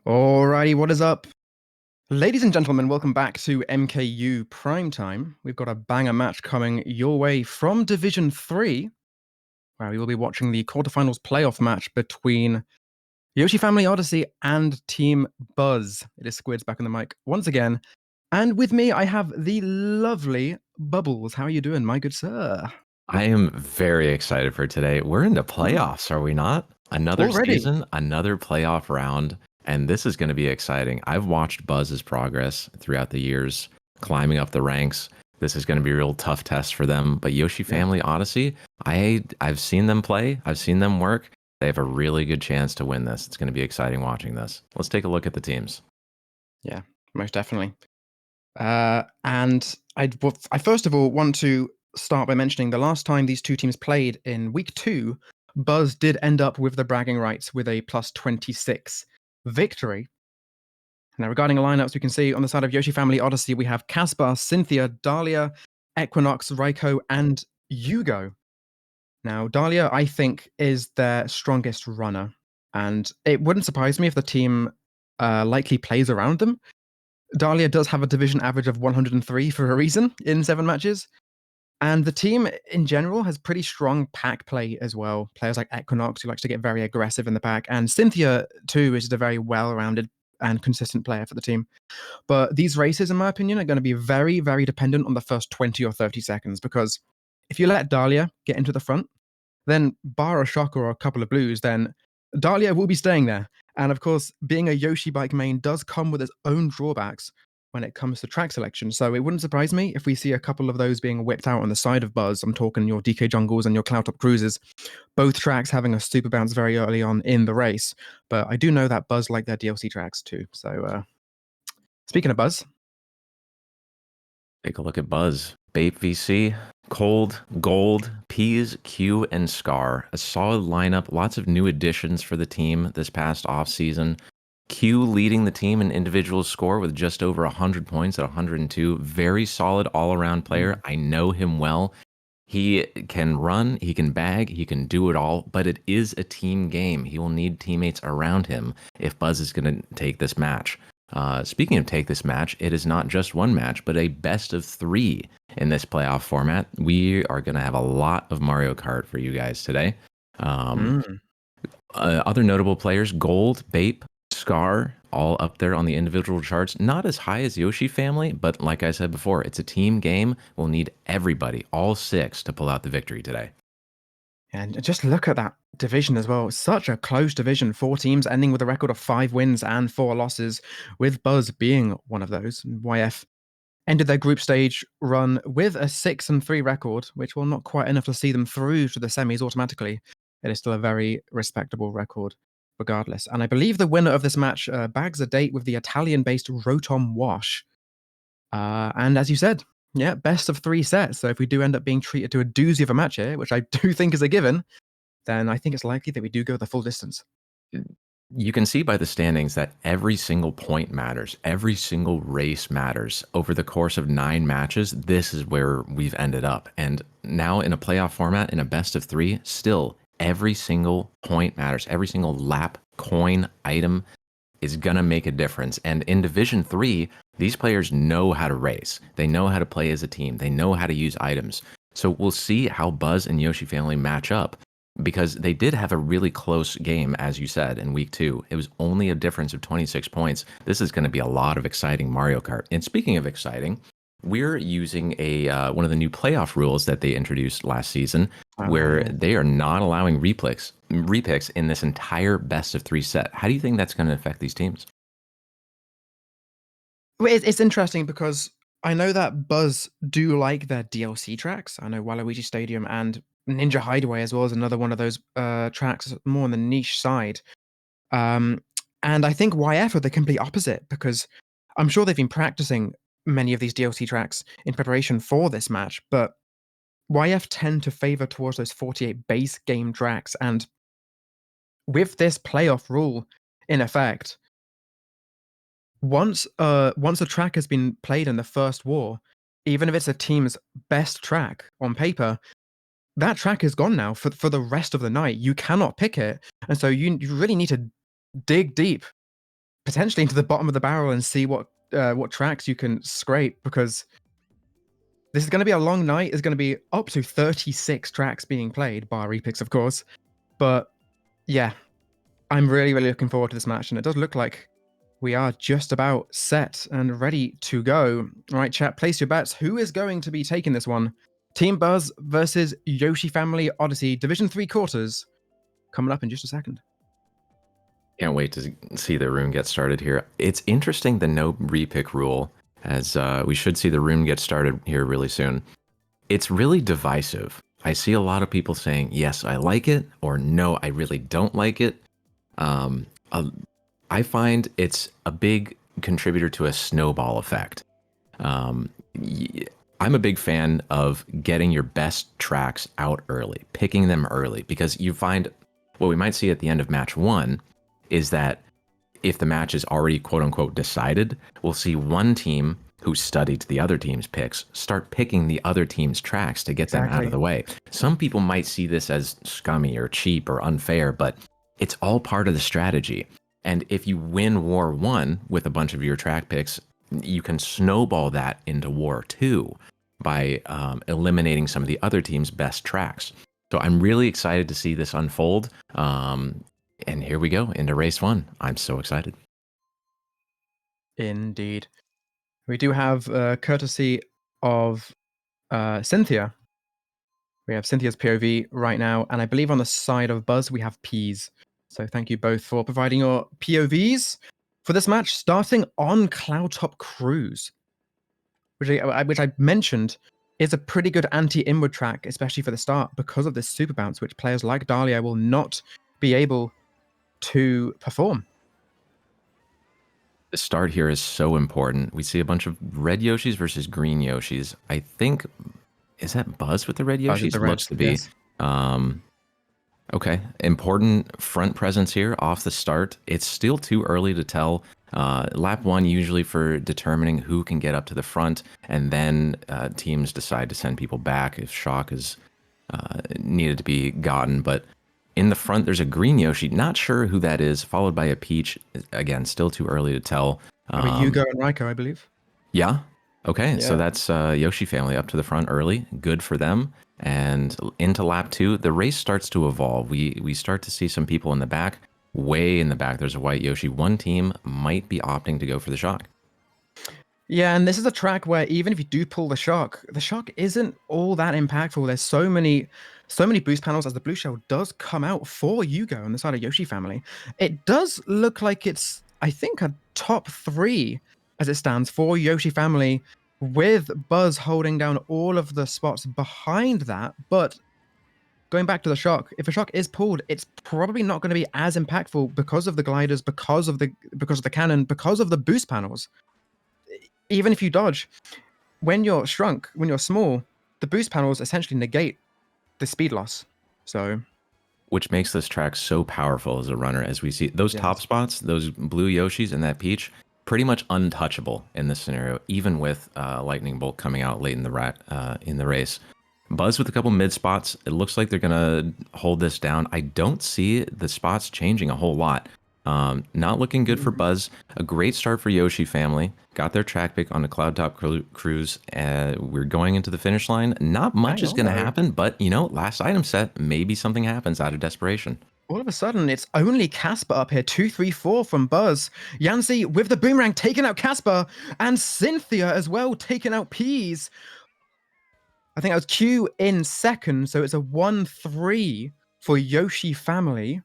Alrighty, what is up? Ladies and gentlemen, welcome back to MKU Primetime. We've got a banger match coming your way from Division 3, where we will be watching the quarterfinals playoff match between Yoshi Family Odyssey and Team BUZ. It is Squidz back on the mic once again. And with me, I have the lovely Bubbles. How are you doing, my good sir? I am very excited for today. We're into playoffs, are we not? Another Already. season, another playoff round, and this is going to be exciting. I've watched BUZ's progress throughout the years, climbing up the ranks. This is going to be a real tough test for them. But Yoshi Yeah. Family Odyssey, I've seen them play, I've seen them work. They have a really good chance to win this. It's going to be exciting watching this. Let's take a look at the teams. Yeah, most definitely. And I first of all want to start by mentioning the last time these two teams played in week 2, BUZ did end up with the bragging rights with a plus 26 victory. Now, regarding lineups, we can see on the side of Yoshi Family Odyssey, we have Caspar, Cynthia, Dahlia, Equinox, Raiko, and Yugo. Now, Dahlia, I think, is their strongest runner, and it wouldn't surprise me if the team likely plays around them. Dahlia does have a division average of 103 for a reason in 7 matches. And the team in general has pretty strong pack play as well. Players like Equinox, who likes to get very aggressive in the pack. And Cynthia, too, is a very well-rounded and consistent player for the team. But these races, in my opinion, are going to be very, very dependent on the first 20 or 30 seconds. Because if you let Dahlia get into the front, then bar a shock or a couple of blues, then Dahlia will be staying there. And of course, being a Yoshi bike main does come with its own drawbacks when it comes to track selection. So it wouldn't surprise me if we see a couple of those being whipped out on the side of BUZ. I'm talking your DK Jungles and your Cloudtop Cruisers, both tracks having a super bounce very early on in the race. But I do know that BUZ like their DLC tracks too. So speaking of BUZ, Take a look at BUZ. Bape VC, Cold, Gold, Peas, Q, and Scar. A solid lineup, lots of new additions for the team this past offseason. Q leading the team in individual score with just over 100 points at 102. Very solid all-around player. I know him well. He can run, he can bag, he can do it all, but it is a team game. He will need teammates around him if BUZ is going to take this match. Speaking of take this match, it is not just one match, but a best of 3 in this playoff format. We are going to have a lot of Mario Kart for you guys today. Other notable players, Gold, Bape, Scar, all up there on the individual charts. Not as high as Yoshi Family, but like I said before, it's a team game. We'll need everybody, all 6, to pull out the victory today. And just look at that division as well. Such a close division. 4 teams ending with a record of 5 wins and 4 losses, with BUZ being one of those. YF ended their group stage run with a 6-3 record, which will not quite enough to see them through to the semis automatically. It is still a very respectable record regardless. And I believe the winner of this match bags a date with the Italian-based Rotom Wash. And as you said, yeah, best of 3 sets. So if we do end up being treated to a doozy of a match here, which I do think is a given, then I think it's likely that we do go the full distance. You can see by the standings that every single point matters. Every single race matters. Over the course of 9 matches, this is where we've ended up. And now in a playoff format, in a best of 3, still every single point matters. Every single lap, coin, item is going to make a difference. And in Division 3, these players know how to race. They know how to play as a team. They know how to use items. So we'll see how BUZ and Yoshi Family match up, because they did have a really close game, as you said, in week 2. It was only a difference of 26 points. This is going to be a lot of exciting Mario Kart. And speaking of exciting, we're using one of the new playoff rules that they introduced last season, where they are not allowing repicks in this entire best of 3 set. How do you think that's going to affect these teams? Well, it's interesting because I know that BUZ do like their DLC tracks. I know Waluigi Stadium and Ninja Hideaway as well is another one of those tracks more on the niche side. And I think YF are the complete opposite, because I'm sure they've been practicing many of these DLC tracks in preparation for this match, but YF tend to favor towards those 48 base game tracks. And with this playoff rule in effect, once a track has been played in the first war, even if it's a team's best track on paper, that track is gone now for the rest of the night. You cannot pick it, and so you really need to dig deep potentially into the bottom of the barrel and see what tracks you can scrape, because this is going to be a long night. There's going to be up to 36 tracks being played, bar repicks, of course. But yeah, I'm really, really looking forward to this match, and it does look like we are just about set and ready to go. All right, chat, place your bets. Who is going to be taking this one? Team BUZ versus Yoshi Family Odyssey, Division 3 quarters, coming up in just a second. Can't wait to see the room get started here. It's interesting, the no repick rule, as we should see the room get started here really soon. It's really divisive. I see a lot of people saying, yes, I like it, or no, I really don't like it. I find it's a big contributor to a snowball effect. I'm a big fan of getting your best tracks out early, picking them early, because you find what we might see at the end of match 1 is that if the match is already quote unquote decided, we'll see one team who studied the other team's picks start picking the other team's tracks to get them out of the way. Some people might see this as scummy or cheap or unfair, but it's all part of the strategy. And if you win War 1 with a bunch of your track picks, you can snowball that into War 2 by eliminating some of the other team's best tracks. So I'm really excited to see this unfold. And here we go into race 1. I'm so excited. Indeed. We do have courtesy of Cynthia. We have Cynthia's POV right now, and I believe on the side of BUZ we have Peas. So thank you both for providing your POVs for this match, starting on Cloudtop Cruise, which I mentioned is a pretty good anti-inward track, especially for the start, because of this super bounce, which players like Dahlia will not be able to perform. The start here is so important. We see a bunch of red Yoshis versus green Yoshis. I think, is that BUZ with the red Yoshis? Looks to be. Yes. Okay, important front presence here off the start. It's still too early to tell. Lap 1 usually for determining who can get up to the front, and then teams decide to send people back if shock is needed to be gotten. But in the front, there's a green Yoshi, not sure who that is, followed by a peach. Again, still too early to tell. Yugo and Raiko, I believe. Yeah. Okay, so that's Yoshi family up to the front early. Good for them. And into lap 2, the race starts to evolve. We start to see some people in the back. Way in the back, there's a white Yoshi. One team might be opting to go for the shock. Yeah, and this is a track where even if you do pull the shock isn't all that impactful. There's so many boost panels as the blue shell does come out for Yugo on the side of Yoshi family. It does look like it's, I think, a top 3 as it stands for Yoshi family, with BUZ holding down all of the spots behind that. But going back to the shock, if a shock is pulled, it's probably not going to be as impactful because of the gliders, because of the cannon, because of the boost panels. Even if you dodge, when you're shrunk, when you're small, the boost panels essentially negate the speed loss. So, which makes this track so powerful as a runner, as we see those top spots, those blue Yoshis and that peach, pretty much untouchable in this scenario, even with lightning bolt coming out late in the race. BUZ with a couple mid spots. It looks like they're gonna hold this down. I don't see the spots changing a whole lot. Not looking good for BUZ. A great start for Yoshi family. Got their track pick on the Cloudtop Cruise. We're going into the finish line. Not much is going to happen, but, you know, last item set, maybe something happens out of desperation. All of a sudden, it's only Casper up here. 2-3-4 from BUZ. Yancy with the boomerang taking out Casper, and Cynthia as well taking out Peas. I think that was Q in second, so it's a 1-3 for Yoshi family.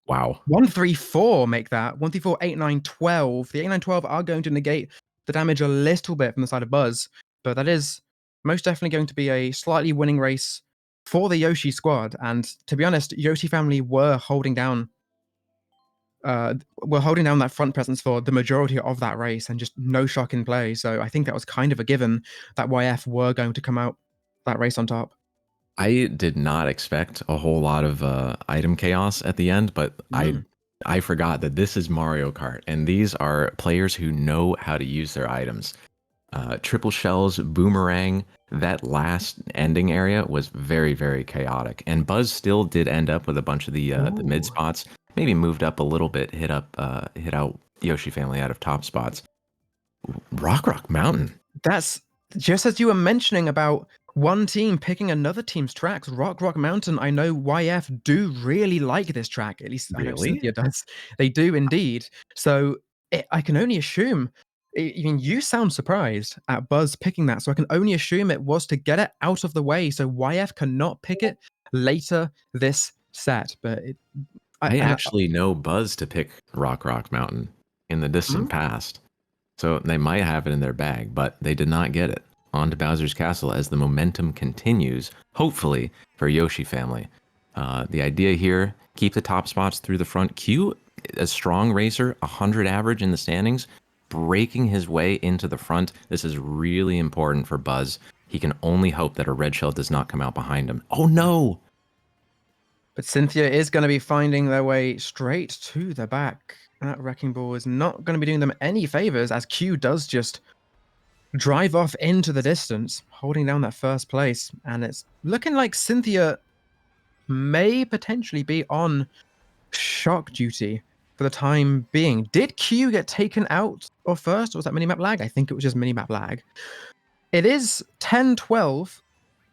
Wow. 1-3-4 make that. 1-3-4, 8-9, 12. The 8-9, 12 are going to negate the damage a little bit from the side of BUZ, but that is most definitely going to be a slightly winning race for the Yoshi squad. And to be honest, Yoshi family were holding down that front presence for the majority of that race and just no shock in play. So I think that was kind of a given that YF were going to come out that race on top. I did not expect a whole lot of item chaos at the end, but I forgot that this is Mario Kart, and these are players who know how to use their items. Triple shells, boomerang, that last ending area was very, very chaotic. And BUZ still did end up with a bunch of the mid spots. maybe moved up a little bit, hit out Yoshi family out of top spots. Rock Mountain. That's just as you were mentioning about one team picking another team's tracks. Rock Mountain, I know YF do really like this track. At least I know Really? Cynthia does. They do indeed. So I can only assume. I mean, you sound surprised at BUZ picking that, so I can only assume it was to get it out of the way so YF cannot pick it later this set. But I actually know BUZ to pick Rock Mountain in the distant past. So they might have it in their bag, but they did not get it. On to Bowser's Castle as the momentum continues, hopefully, for Yoshi family. The idea here, keep the top spots through the front. Q, a strong racer, 100 average in the standings, breaking his way into the front. This is really important for BUZ. He can only hope that a red shell does not come out behind him. Oh no! But Cynthia is going to be finding their way straight to the back. That Wrecking Ball is not going to be doing them any favors as Q does just drive off into the distance, holding down that first place. And it's looking like Cynthia may potentially be on shock duty for the time being. Did Q get taken out or first, or was that minimap lag? I think it was just minimap lag. It is 10-12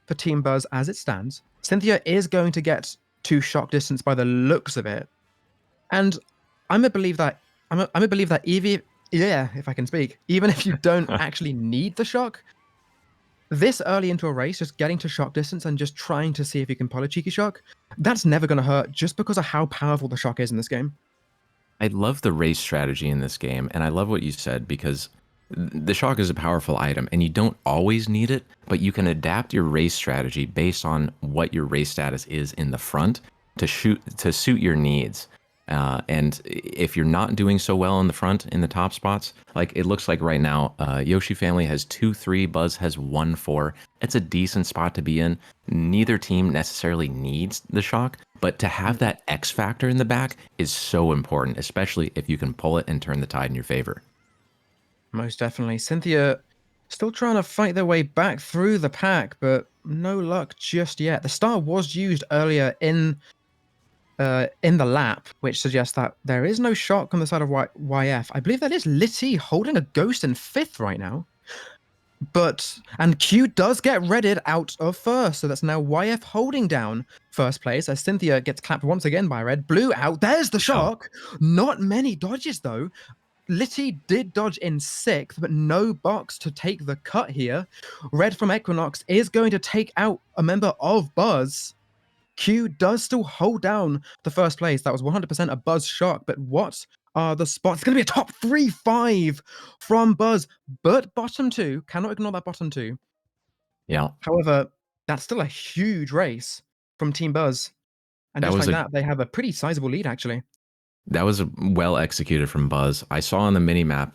for Team BUZ as it stands. Cynthia is going to get to shock distance by the looks of it. And I'm gonna believe that if I can speak, even if you don't actually need the shock, this early into a race, just getting to shock distance and just trying to see if you can pull a cheeky shock, that's never gonna hurt just because of how powerful the shock is in this game. I love the race strategy in this game, and I love what you said because the shock is a powerful item and you don't always need it, but you can adapt your race strategy based on what your race status is in the front to suit your needs. And if you're not doing so well in the front, in the top spots, like it looks like right now, Yoshi family has 2-3, BUZ has 1-4. It's a decent spot to be in. Neither team necessarily needs the shock, but to have that X factor in the back is so important, especially if you can pull it and turn the tide in your favor. Most definitely. Cynthia still trying to fight their way back through the pack, but no luck just yet. The star was used earlier in the lap, which suggests that there is no shock on the side of YF. I believe that is Litty holding a ghost in 5th right now. And Q does get redded out of first, so that's now YF holding down first place as Cynthia gets clapped once again by red. Blue out, there's the shock. Not many dodges though. Litty did dodge in 6th, but no box to take the cut here. Red from Equinox is going to take out a member of BUZ. Q does still hold down the first place. That was 100% a BUZ shock, but what are the spots? It's going to be a top 3-5 from BUZ, but bottom 2, cannot ignore that bottom 2. Yeah. However, that's still a huge race from Team BUZ. And just like that, they have a pretty sizable lead, actually. That was well executed from BUZ. I saw on the minimap,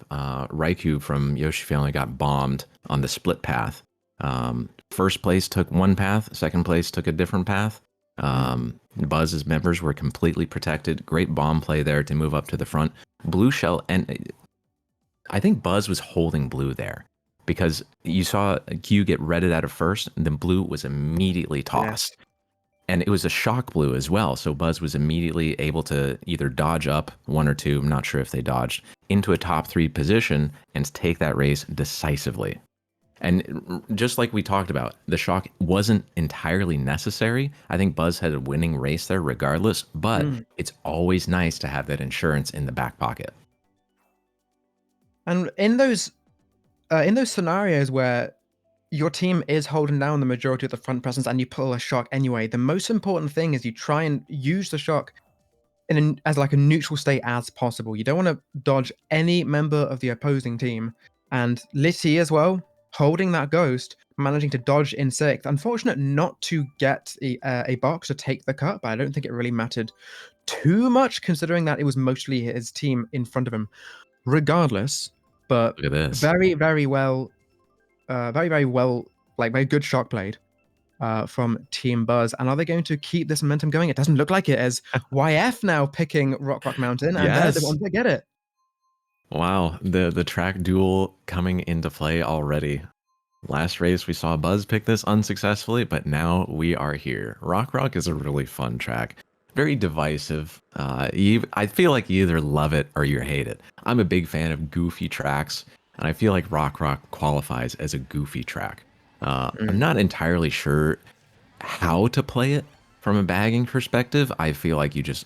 Raikou from Yoshi family got bombed on the split path. First place took one path, second place took a different path. BUZ's members were completely protected. Great bomb play there to move up to the front. Blue shell, and I think BUZ was holding blue there because you saw Q get redded out of first, and then blue was immediately tossed. Yeah. And it was a shock blue as well, so BUZ was immediately able to either dodge up 1 or 2, I'm not sure if they dodged, into a top 3 position and take that race decisively. And just like we talked about, the shock wasn't entirely necessary. I think BUZ had a winning race there regardless, but it's always nice to have that insurance in the back pocket. And in those scenarios where your team is holding down the majority of the front presence and you pull a shock anyway, the most important thing is you try and use the shock as like a neutral state as possible. You don't want to dodge any member of the opposing team. And Litty as well, holding that ghost, managing to dodge in 6th. Unfortunate not to get a box to take the cut, but I don't think it really mattered too much considering that it was mostly his team in front of him. Regardless, but look at this. Very, very well, like very good shock played from Team BUZ. And are they going to keep this momentum going? It doesn't look like it, as YF now picking Rock Mountain, and they're the ones that get it. Wow, the track duel coming into play already. Last race we saw BUZ pick this unsuccessfully, but now we are here. Rock is a really fun track. very divisive. I feel like you either love it or you hate it. I'm a big fan of goofy tracks, and I feel like Rock Rock qualifies as a goofy track. I'm Mm. not entirely sure how to play it from a bagging perspective. I feel like you just,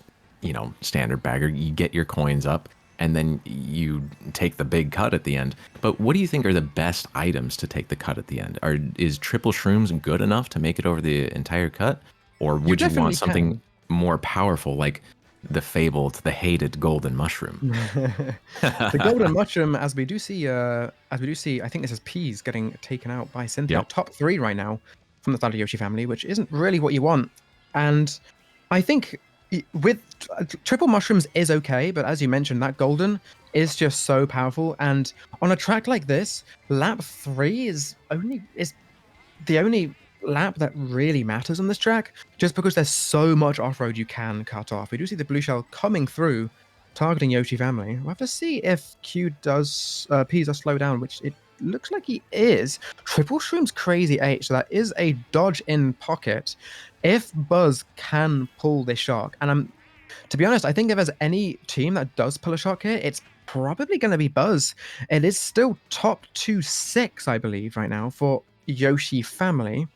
standard bagger, you get your coins up and then you take the big cut at the end. But what do you think are the best items to take the cut at the end? Is triple shrooms good enough to make it over the entire cut? Or You would you want definitely something can. more powerful like the fabled, the hated golden mushroom? The golden mushroom, as we do see, I think this is peas getting taken out by Cynthia. Yep. Top three right now from the Thunder Yoshi family, which isn't really what you want. And I think with triple mushrooms is okay, but as you mentioned, that golden is just so powerful. And on a track like this, lap three is the only lap that really matters on this track, just because there's so much off-road you can cut off. We do see the blue shell coming through, targeting Yoshi family. We'll have to see if P's does slow down, which it looks like he is. Triple Shroom's crazy 8, so that is a dodge in pocket. If BUZ can pull this shark, and to be honest, I think if there's any team that does pull a shark here, it's probably going to be BUZ. It is still top 2-6, I believe, right now for Yoshi family.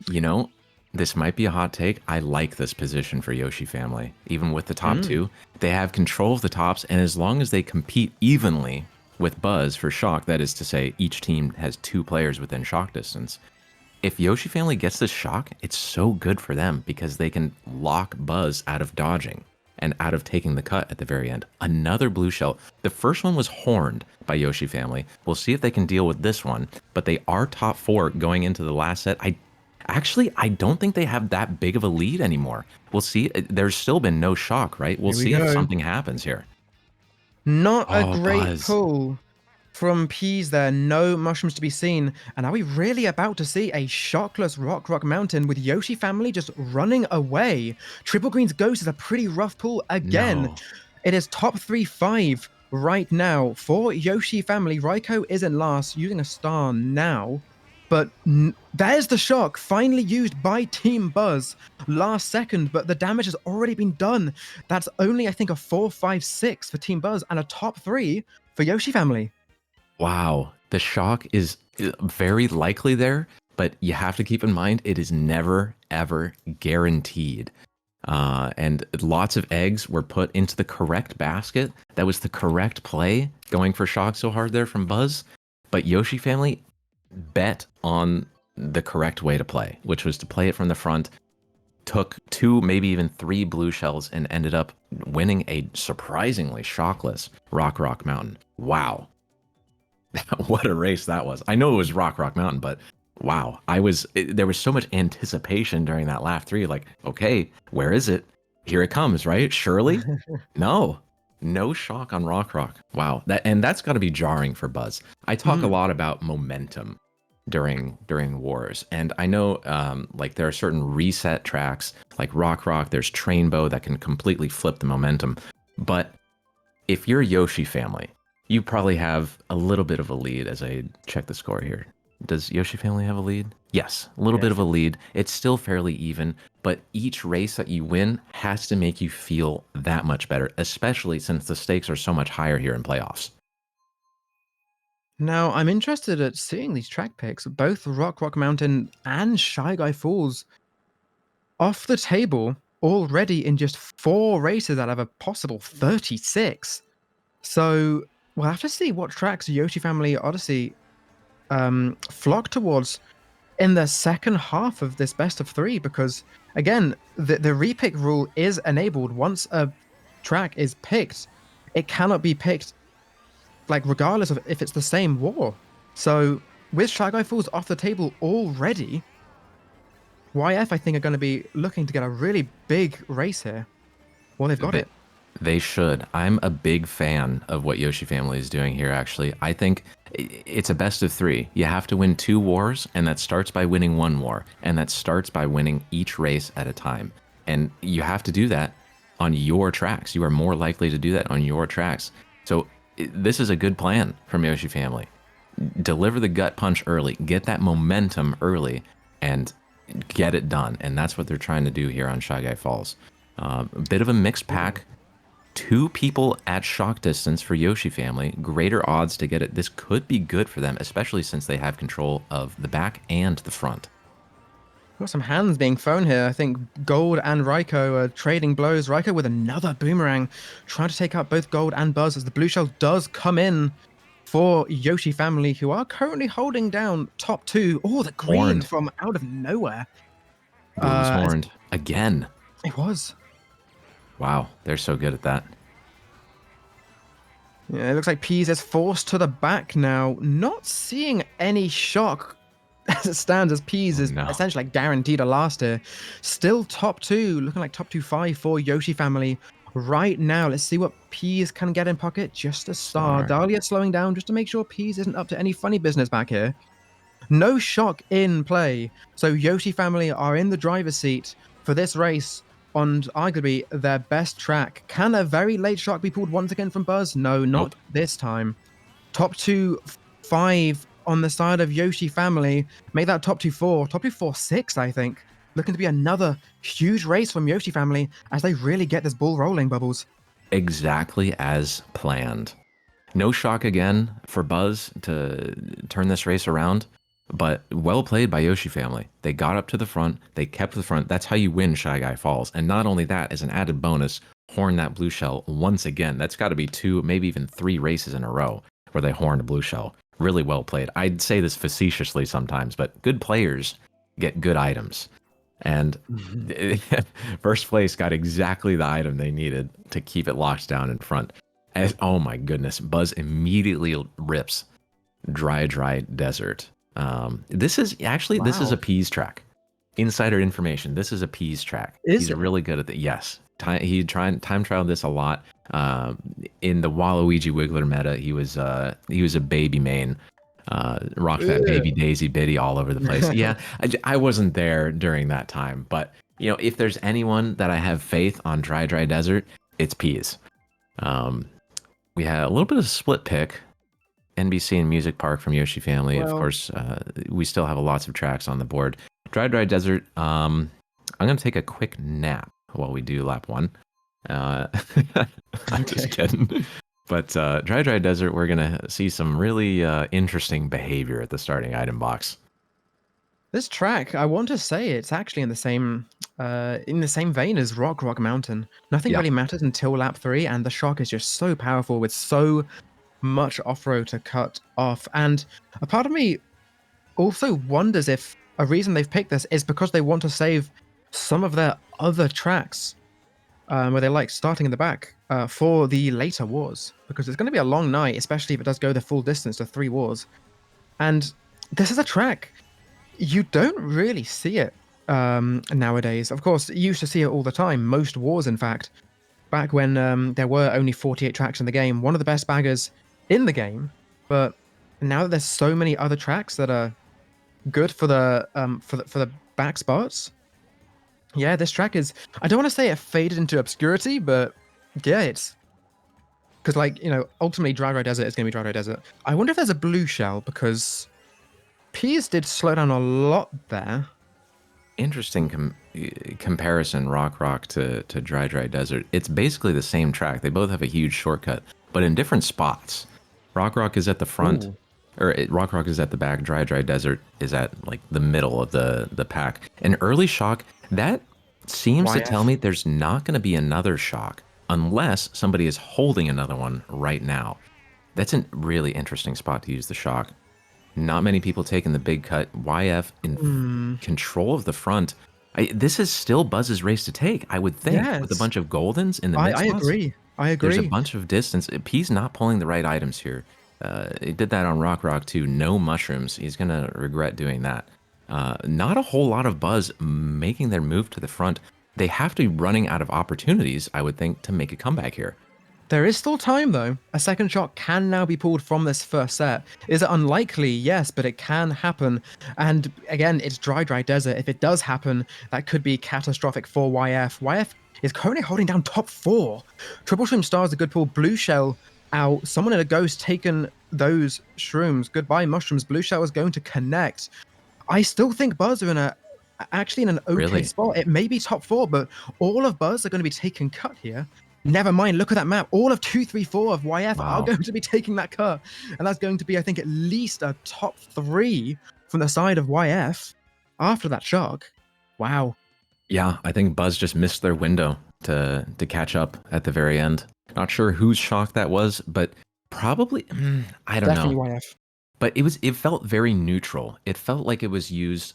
You know, this might be a hot take. I like this position for Yoshi family. Even with the top two, they have control of the tops, and as long as they compete evenly with BUZ for shock, that is to say, each team has 2 players within shock distance. If Yoshi family gets this shock, it's so good for them because they can lock BUZ out of dodging and out of taking the cut at the very end. Another blue shell. The first one was horned by Yoshi family. We'll see if they can deal with this one, but they are top 4 going into the last set. I don't think they have that big of a lead anymore. We'll see. There's still been no shock, right? We'll Here we see if go. something happens here. Not a Oh, great BUZ. pull from Peas there. No mushrooms to be seen. And are we really about to see a shockless Rock Mountain with Yoshi family just running away? Triple Green's Ghost is a pretty rough pull again. No. It is top 3-5 right now for Yoshi family. Raiko is in last, using a star now. But there's the shock, finally used by Team BUZ last second, but the damage has already been done. That's only, I think, a 4-5-6 for Team BUZ and a top 3 for Yoshi family. Wow. The shock is very likely there, but you have to keep in mind it is never, ever guaranteed. And lots of eggs were put into the correct basket. That was the correct play, going for shock so hard there from BUZ. But Yoshi family bet on the correct way to play, which was to play it from the front, took 2, maybe even 3 blue shells, and ended up winning a surprisingly shockless Rock Mountain. Wow. What a race that was. I know it was Rock Mountain, but wow. There was so much anticipation during that lap 3, like, okay, where is it? Here it comes, right? Surely? No shock on Rock. Wow. That's got to be jarring for BUZ. I talk a lot about momentum during wars, and I know like there are certain reset tracks like Rock. There's Trainbow that can completely flip the momentum. But if you're Yoshi family, you probably have a little bit of a lead. As I check the score here, does Yoshi family have a lead? Yes, a little bit of a lead. It's still fairly even, but each race that you win has to make you feel that much better, especially since the stakes are so much higher here in playoffs. Now, I'm interested at seeing these track picks, both Rock Mountain and Shy Guy Falls, off the table already in just 4 races out of a possible 36. So we'll have to see what tracks Yoshi Family Odyssey flock towards in the second half of this best of 3, because again, the repick rule is enabled. Once a track is picked, it cannot be picked like regardless of if it's the same war. So with Shy Guy Falls off the table already, YF I think are going to be looking to get a really big race here. Well, they've got it. They should. I'm a big fan of what Yoshi family is doing here, actually. I think it's a best of 3. You have to win 2 wars, and that starts by winning 1 war, and that starts by winning each race at a time. And you have to do that on your tracks. You are more likely to do that on your tracks. So this is a good plan from Yoshi family. Deliver the gut punch early, get that momentum early, and get it done. And that's what they're trying to do here on Shy Guy Falls. A bit of a mixed pack. 2 people at shock distance for Yoshi family. Greater odds to get it. This could be good for them, especially since they have control of the back and the front. Got some hands being thrown here. I think Gold and Raiko are trading blows. Raiko with another boomerang, trying to take out both Gold and Buzz as the blue shell does come in for Yoshi family, who are currently holding down top 2. Oh, the green Horned. from out of nowhere. Blue's horned. Again. It was. Wow, they're so good at that. Yeah, it looks like Peas is forced to the back now. Not seeing any shock as it stands, as Peas is essentially like guaranteed a last here. Still top 2, looking like top 2-5 for Yoshi family right now. Let's see what Peas can get in pocket just to start. Dahlia slowing down just to make sure Peas isn't up to any funny business back here. No shock in play. So Yoshi family are in the driver's seat for this race on arguably their best track. Can a very late shock be pulled once again from Buzz? No, not this time. Top 2-5 on the side of Yoshi family. Make that top 2-4. Top 2-4-6, I think. Looking to be another huge race from Yoshi family as they really get this ball rolling, Bubbles. Exactly as planned. No shock again for Buzz to turn this race around, but well played by Yoshi family. They got up to the front. They kept the front. That's how you win Shy Guy Falls. And not only that, as an added bonus, horn that blue shell once again. That's got to be 2, maybe even 3 races in a row where they horned a blue shell. Really well played. I'd say this facetiously sometimes, but good players get good items. And first place got exactly the item they needed to keep it locked down in front. Oh my goodness, Buzz immediately rips Dry Desert. This is actually, this is a Peas track. Insider information, this is a Peas track. He's really good at it. Yes. He time trialed this a lot. In the Waluigi Wiggler meta, he was a baby main. Rocked that baby Daisy Biddy all over the place. Yeah, I wasn't there during that time, but you know, if there's anyone that I have faith on Dry Desert, it's Peas. We had a little bit of a split pick. NBC and Music Park from Yoshi family. Well, of course, we still have lots of tracks on the board. Dry Desert. I'm gonna take a quick nap while we do lap 1. I'm just kidding. But Dry Desert, we're going to see some really interesting behavior at the starting item box. This track, I want to say it's actually in the same vein as Rock Mountain. Nothing really matters until lap 3, and the shock is just so powerful with so much off-road to cut off. And a part of me also wonders if a reason they've picked this is because they want to save some of their other tracks where they like starting in the back for the later wars, because it's going to be a long night, especially if it does go the full distance to 3 wars. And this is a track you don't really see it nowadays. Of course, you used to see it all the time, most wars in fact, back when there were only 48 tracks in the game. One of the best baggers in the game, but now that there's so many other tracks that are good for the back spots. Yeah, this track is, I don't want to say it faded into obscurity, but yeah, it's because, like, you know, ultimately Dry Desert is going to be Dry Desert. I wonder if there's a blue shell, because Peas did slow down a lot there. Interesting comparison, Rock to Dry Desert. It's basically the same track. They both have a huge shortcut, but in different spots. Rock is at the front, or Rock is at the back. Dry Desert is at like the middle of the pack. An early shock, that seems to tell me there's not going to be another shock unless somebody is holding another one right now. That's a really interesting spot to use the shock. Not many people taking the big cut. YF in control of the front. This is still Buzz's race to take, I would think, with a bunch of Goldens in the mid spots. I agree. There's a bunch of distance. P's not pulling the right items here. He did that on Rock too. No mushrooms. He's going to regret doing that. Not a whole lot of Buzz making their move to the front. They have to be running out of opportunities, I would think, to make a comeback here. There is still time, though. A second shot can now be pulled from this first set. Is it unlikely? Yes, but it can happen. And again, it's Dry Desert. If it does happen, that could be catastrophic for YF. YF is currently holding down top 4. Triple Shroom Star is a good pull. Blue Shell out. Someone in a ghost taken those shrooms. Goodbye, mushrooms. Blue Shell is going to connect. I still think Buzz are in a actually in an okay Really? spot. It may be top 4, but all of BUZ are going to be taking cut here. Never mind, look at that map. All of 2, 3, 4 of YF are Wow. going to be taking that cut. And that's going to be, I think, at least a top 3 from the side of YF after that shock. Wow. Yeah, I think BUZ just missed their window to catch up at the very end. Not sure whose shock that was, but probably I don't Definitely know. YF. But it felt very neutral. It felt like it was used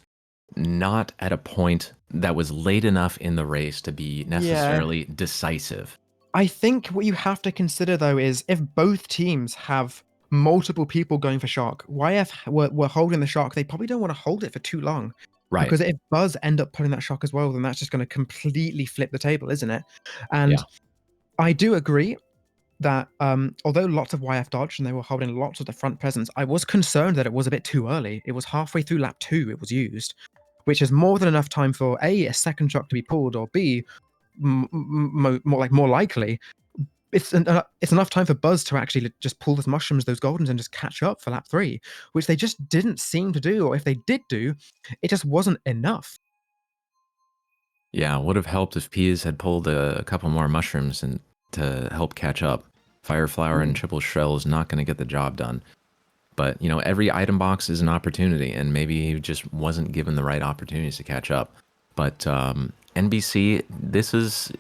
not at a point that was late enough in the race to be necessarily decisive. I think what you have to consider, though, is if both teams have multiple people going for shock, YF were holding the shock, they probably don't want to hold it for too long. Right. Because if BUZ end up putting that shock as well, then that's just going to completely flip the table, isn't it? And Yeah. I do agree that although lots of YF dodged and they were holding lots of the front presence, I was concerned that it was a bit too early. It was halfway through lap 2 it was used, which is more than enough time for a second shock to be pulled, or B, more likely, it's enough time for BUZ to actually just pull those mushrooms, those goldens, and just catch up for lap 3, which they just didn't seem to do, or if they did do, it just wasn't enough. Yeah, would have helped if Peas had pulled a couple more mushrooms and to help catch up. Fire Flower and Triple Shell is not going to get the job done. But, you know, every item box is an opportunity, and maybe he just wasn't given the right opportunities to catch up. But NBC, this is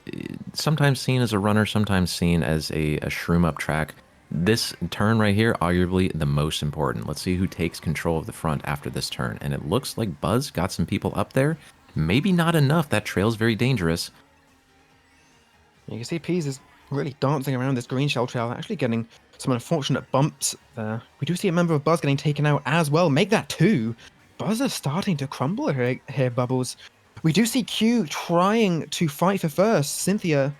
sometimes seen as a runner, sometimes seen as a shroom up track. This turn right here, arguably the most important. Let's see who takes control of the front after this turn. And it looks like BUZ got some people up there. Maybe not enough. That trail's very dangerous. You can see Peas is really dancing around this green shell trail, actually getting some unfortunate bumps there. We do see a member of BUZ getting taken out as well. Make that 2. BUZ are starting to crumble here, Bubbles. We do see Q trying to fight for first. Cynthia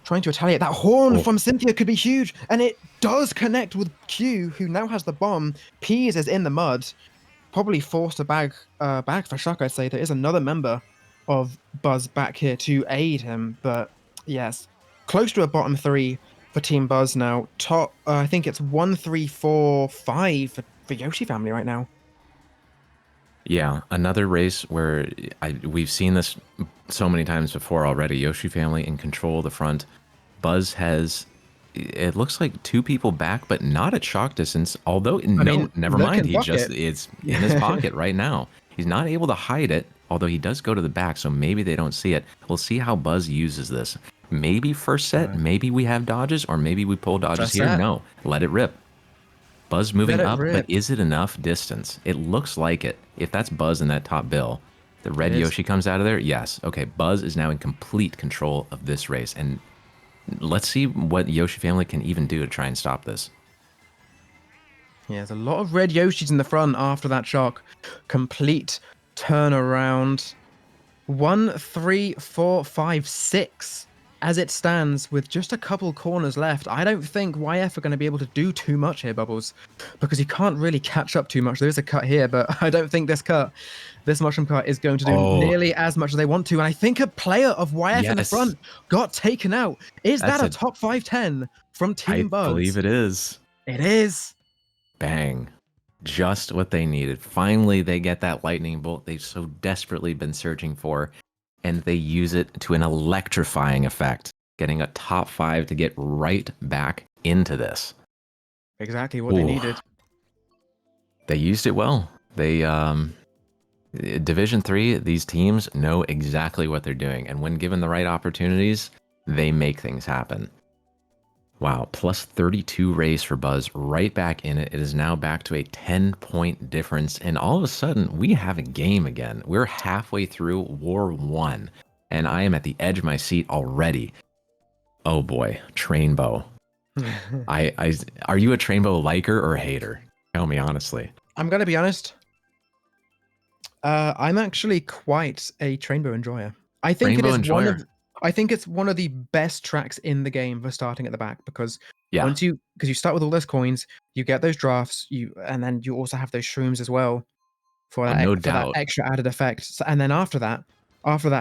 trying to retaliate. That horn from Cynthia could be huge, and it does connect with Q, who now has the bomb. Peas is in the mud, probably forced a bag for shock, I'd say. There is another member of BUZ back here to aid him, but yes, close to a bottom 3 for Team BUZ now. Top, I think it's 1, 3, 4, 5 for Yoshi family right now. Yeah, another race where we've seen this so many times before already. Yoshi family in control of the front. BUZ has, it looks like 2 people back, but not at shock distance. Although, never mind. It's in his pocket right now. He's not able to hide it, although he does go to the back, so maybe they don't see it. We'll see how BUZ uses this. Maybe first set, maybe we have dodges, or maybe we pull dodges here. Set. No, let it rip. BUZ moving up, but is it enough distance? It looks like it. If that's BUZ in that top bill, the red Yoshi comes out of there. Yes. Okay, BUZ is now in complete control of this race, and let's see what Yoshi family can even do to try and stop this. Yeah, there's a lot of red Yoshis in the front after that shock. Complete turnaround. 1, 3, 4, 5, 6. As it stands, with just a couple corners left, I don't think YF are going to be able to do too much here, Bubbles, because you can't really catch up too much. There is a cut here, but I don't think this mushroom cut is going to do nearly as much as they want to. And I think a player of YF in the front got taken out. Is that a top 5-10 from Team BUZ? I believe it is. It is. Bang. Just what they needed. Finally, they get that lightning bolt they've so desperately been searching for, and they use it to an electrifying effect, getting a top 5 to get right back into this. Exactly what they needed. They used it well. They, Division 3, these teams know exactly what they're doing, and when given the right opportunities, they make things happen. Wow, plus 32 race for BUZ, right back in it. It is now back to a 10-point difference, and all of a sudden, we have a game again. We're halfway through War 1, and I am at the edge of my seat already. Oh boy, Trainbow. Are you a Trainbow liker or hater? Tell me honestly. I'm gonna be honest. I'm actually quite a Trainbow enjoyer. I think it's one of the best tracks in the game for starting at the back, because because you start with all those coins, you get those drafts, and then you also have those shrooms as well for that extra added effect. So, and then after that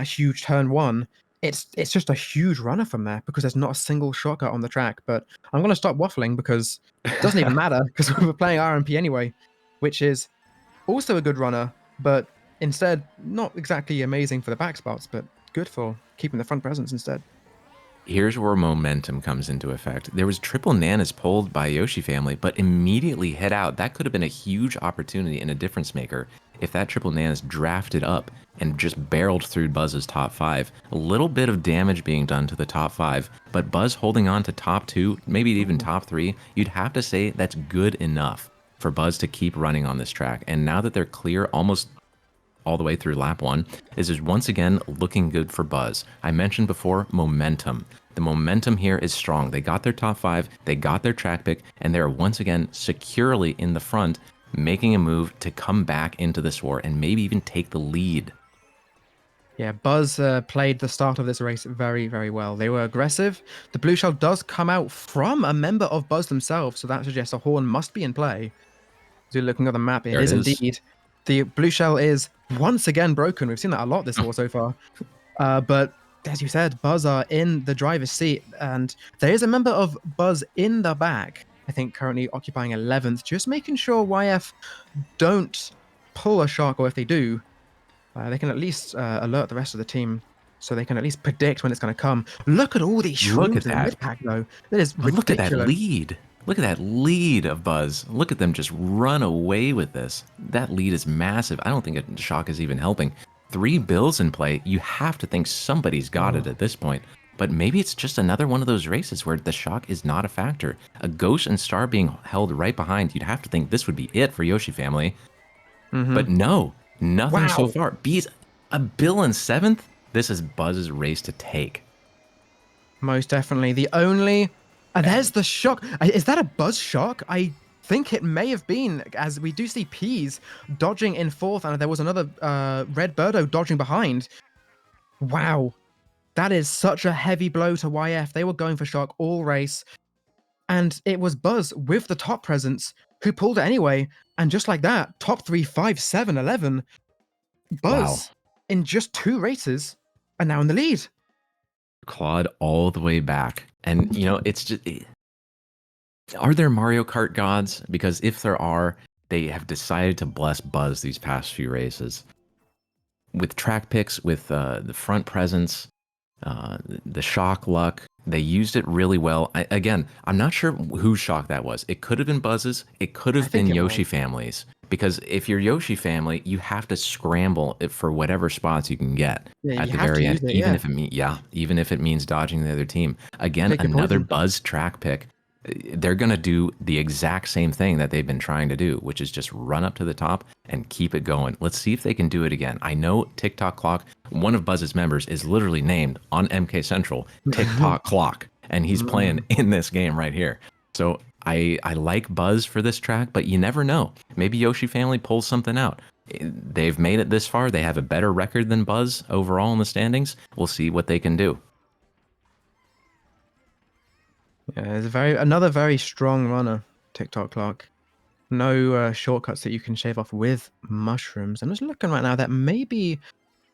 huge turn 1, it's just a huge runner from there, because there's not a single shortcut on the track. But I'm gonna stop waffling, because it doesn't even matter, because we're playing RMP anyway, which is also a good runner, but instead, not exactly amazing for the back spots, but good for keeping the front presence instead. Here's where momentum comes into effect. There was triple nanas pulled by Yoshi family, but immediately hit out. That could have been a huge opportunity and a difference maker if that triple nanas drafted up and just barreled through BUZ's top 5. A little bit of damage being done to the top 5, but BUZ holding on to top 2, maybe even top 3, you'd have to say that's good enough for BUZ to keep running on this track. And now that they're clear almost all the way through lap 1, this is once again looking good for BUZ. I mentioned before, momentum. The momentum here is strong. They got their top 5, they got their track pick, and they're once again securely in the front, making a move to come back into this war and maybe even take the lead. Yeah, BUZ played the start of this race very, very well. They were aggressive. The blue shell does come out from a member of BUZ themselves, so that suggests a horn must be in play. As you're looking at the map, it There it is is. indeed. The blue shell is once again broken. We've seen that a lot this war so far. But as you said, BUZ are in the driver's seat, and there is a member of BUZ in the back, I think currently occupying 11th, just making sure YF don't pull a shark, or if they do, they can at least alert the rest of the team so they can at least predict when it's going to come. Look at all these Look at shrooms in the that. mid pack, though. That is But look at that ridiculous. lead. Look at that lead of BUZ. Look at them just run away with this. That lead is massive. I don't think a shock is even helping. 3 bills in play. You have to think somebody's got it at this point. But maybe it's just another one of those races where the shock is not a factor. A Ghost and Star being held right behind, you'd have to think this would be it for Yoshi family. But no, nothing so Wow. far. B's a bill in 7th? This is BUZ's race to take. Most definitely. The only... there's the shock. Is that a BUZ shock? I think it may have been, as we do see Peas dodging in 4th, and there was another Red Birdo dodging behind. Wow. That is such a heavy blow to YF. They were going for shock all race. And it was BUZ with the top presence who pulled it anyway. And just like that, top 3, 5, 7, 11. BUZ, in just 2 races, are now in the lead. Clawed all the way back. And, you know, it's just... Are there Mario Kart gods? Because if there are, they have decided to bless BUZ these past few races. With track picks, with the front presence, the shock luck, they used it really well. Again, I'm not sure whose shock that was. It could have been BUZ's. It could have been Yoshi family's. Because if you're Yoshi family, you have to scramble for whatever spots you can get at the very end, even if it means dodging the other team. Again, another BUZ track pick. They're going to do the exact same thing that they've been trying to do, which is just run up to the top and keep it going. Let's see if they can do it again. I know TikTok Clock, one of BUZ's members, is literally named on MK Central TikTok Clock, and he's playing in this game right here. So I like BUZ for this track, but you never know. Maybe Yoshi family pulls something out. They've made it this far. They have a better record than BUZ overall in the standings. We'll see what they can do. Yeah, it's another very strong runner, TikTok Clark. No shortcuts that you can shave off with mushrooms. I'm just looking right now that maybe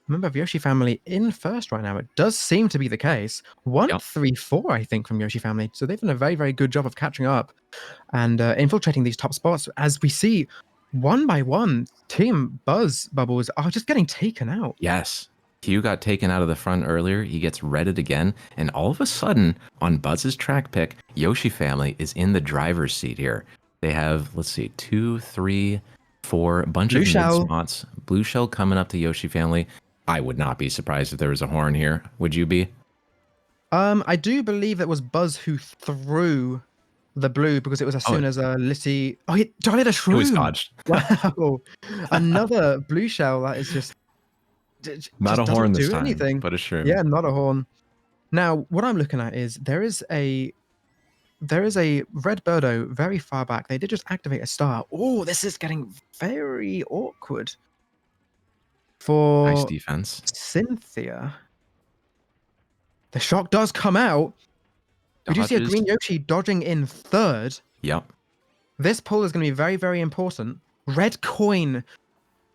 a member of Yoshi family in first right now. It does seem to be the case. 1-3-4, I think, from Yoshi family. So they've done a very, very good job of catching up and infiltrating these top spots. As we see, one by one, Team BUZ bubbles are just getting taken out. Yes. Q got taken out of the front earlier. He gets redded again. And all of a sudden, on BUZ's track pick, Yoshi family is in the driver's seat here. They have, let's see, 2, 3, 4, a bunch of mid spots. Blue shell coming up to Yoshi family. I would not be surprised if there was a horn here. Would you be? I do believe it was BUZ who threw the blue because it was as soon as Litty... Oh, he did a shroom! It was dodged. Wow. Another blue shell that is just... Not a horn this time, anything. but a shroom. Yeah, not a horn. Now, what I'm looking at is there is a Red Birdo very far back. They did just activate a star. Oh, this is getting very awkward for nice defense. Cynthia. The shock does come out. We do see a green Yoshi dodging in third. Yep. This pull is going to be very, very important. Red coin.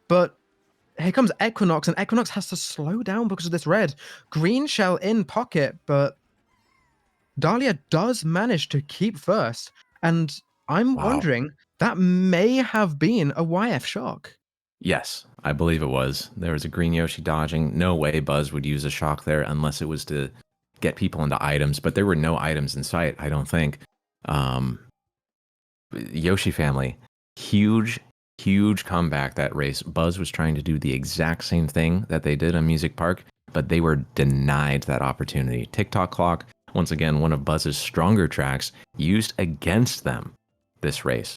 But here comes Equinox, and Equinox has to slow down because of this red. Green shell in pocket, but Dahlia does manage to keep first. And I'm wondering, that may have been a YF shock. Yes, I believe it was. There was a green Yoshi dodging. No way BUZ would use a shock there unless it was to get people into items, but there were no items in sight, I don't think. Um, Yoshi family, huge, huge comeback that race. BUZ was trying to do the exact same thing that they did on Music Park, but they were denied that opportunity. TikTok Clock, once again, one of BUZ's stronger tracks, used against them this race.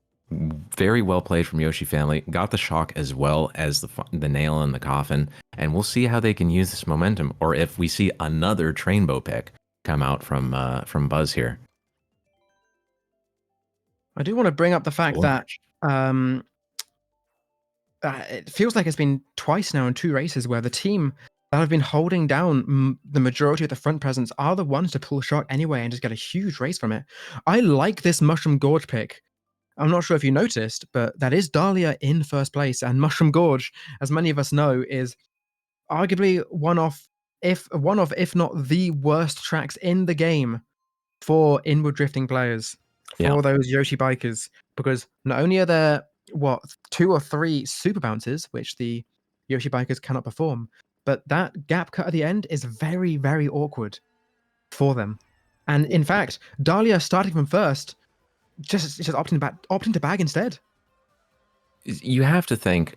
Very well played from Yoshi family. Got the shock as well as the nail in the coffin, and we'll see how they can use this momentum, or if we see another Trainbow pick come out from BUZ here. I do want to bring up the fact that it feels like it's been twice now in 2 races where the team that have been holding down the majority of the front presence are the ones to pull shock anyway and just get a huge race from it. I like this Mushroom Gorge pick. I'm not sure if you noticed, but that is Dahlia in first place, and Mushroom Gorge, as many of us know, is arguably one of, if not the worst tracks in the game for inward drifting players, for those Yoshi bikers, because not only are there 2 or 3 super bounces, which the Yoshi bikers cannot perform, but that gap cut at the end is very, very awkward for them. And in fact, Dahlia starting from first, just opting to bag instead. You have to think,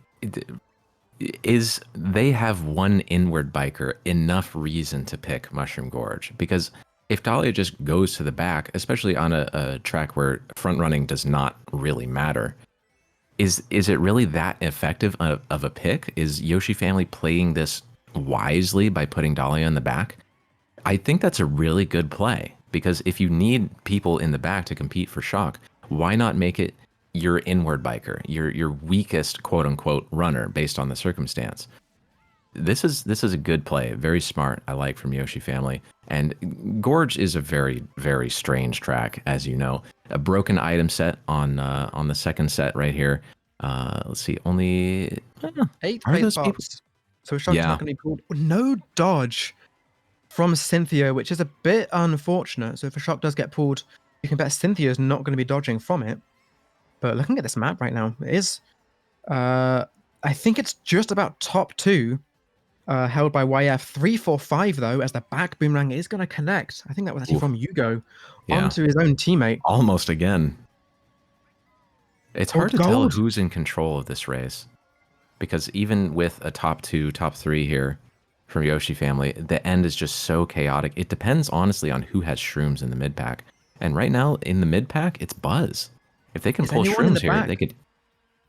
is they have one inward biker enough reason to pick Mushroom Gorge? Because if Dahlia just goes to the back, especially on a track where front running does not really matter, is it really that effective of a pick? Is Yoshi family playing this wisely by putting Dahlia in the back? I think that's a really good play, because if you need people in the back to compete for shock, why not make it your inward biker, your weakest quote unquote runner based on the circumstance? This is a good play, very smart. I like from Yoshi family. And Gorge is a very, very strange track, as you know. A broken item set on the second set right here. Let's see, only 8 base parts. So shock's not going to be pulled. No dodge from Cynthia, which is a bit unfortunate. So if a shock does get pulled, you can bet Cynthia's not going to be dodging from it. But looking at this map right now, it is, I think it's just about top 2, held by YF. 3, 4, 5 though, as the back boomerang is going to connect. I think that was actually from Hugo onto his own teammate. Almost again. It's hard to tell who's in control of this race, because even with a top 2, top 3 here from Yoshi family, the end is just so chaotic. It depends honestly on who has shrooms in the mid pack. And right now in the mid pack, it's BUZ. If they can pull shrooms here, they could.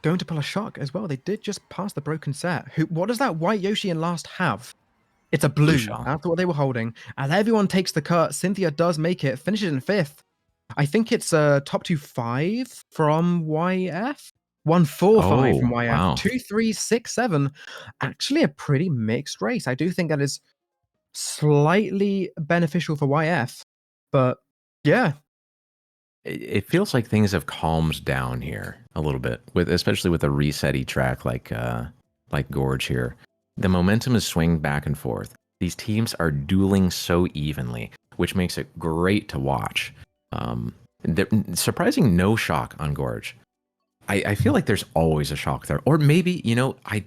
Going to pull a shock as well. They did just pass the broken set. What does that white Yoshi in last have? It's a blue. That's what they were holding. As everyone takes the cut, Cynthia does make it, finishes in 5th. I think it's top 2, 5 from YF. 1, 4, 5 from YF. Wow. 2, 3, 6, 7. Actually, a pretty mixed race. I do think that is slightly beneficial for YF. But yeah. It feels like things have calmed down here a little bit, especially with a reset-y track like Gorge here. The momentum is swinging back and forth. These teams are dueling so evenly, which makes it great to watch. Surprising no shock on Gorge. I feel like there's always a shock there. Or maybe, I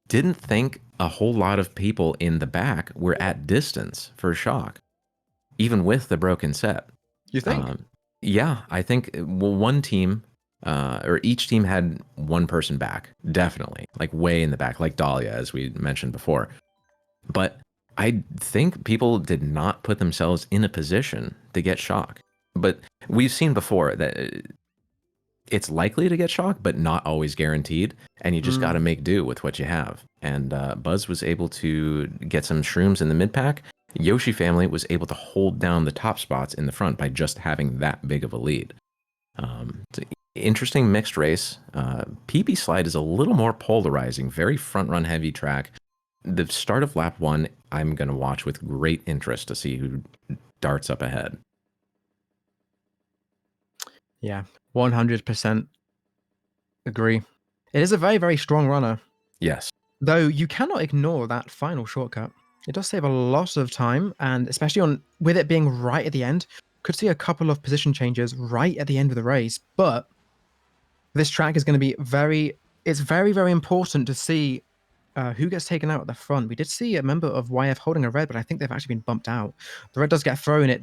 didn't think a whole lot of people in the back were at distance for shock, even with the broken set. You think? Yeah, I think, one team, or each team had one person back, definitely, like way in the back, like Dahlia, as we mentioned before. But I think people did not put themselves in a position to get shock. But we've seen before that it's likely to get shock, but not always guaranteed. And you just got to make do with what you have. And BUZ was able to get some shrooms in the mid pack. Yoshi family was able to hold down the top spots in the front by just having that big of a lead. It's an interesting mixed race. PB Slide is a little more polarizing, very front run heavy track. The start of lap 1, I'm going to watch with great interest to see who darts up ahead. Yeah, 100% agree. It is a very, very strong runner. Yes. Though you cannot ignore that final shortcut. It does save a lot of time, and especially with it being right at the end, could see a couple of position changes right at the end of the race. But this track is going to be very it's very, very important to see who gets taken out at the front. We did see a member of YF holding a red, but I think they've actually been bumped out. The red does get thrown. It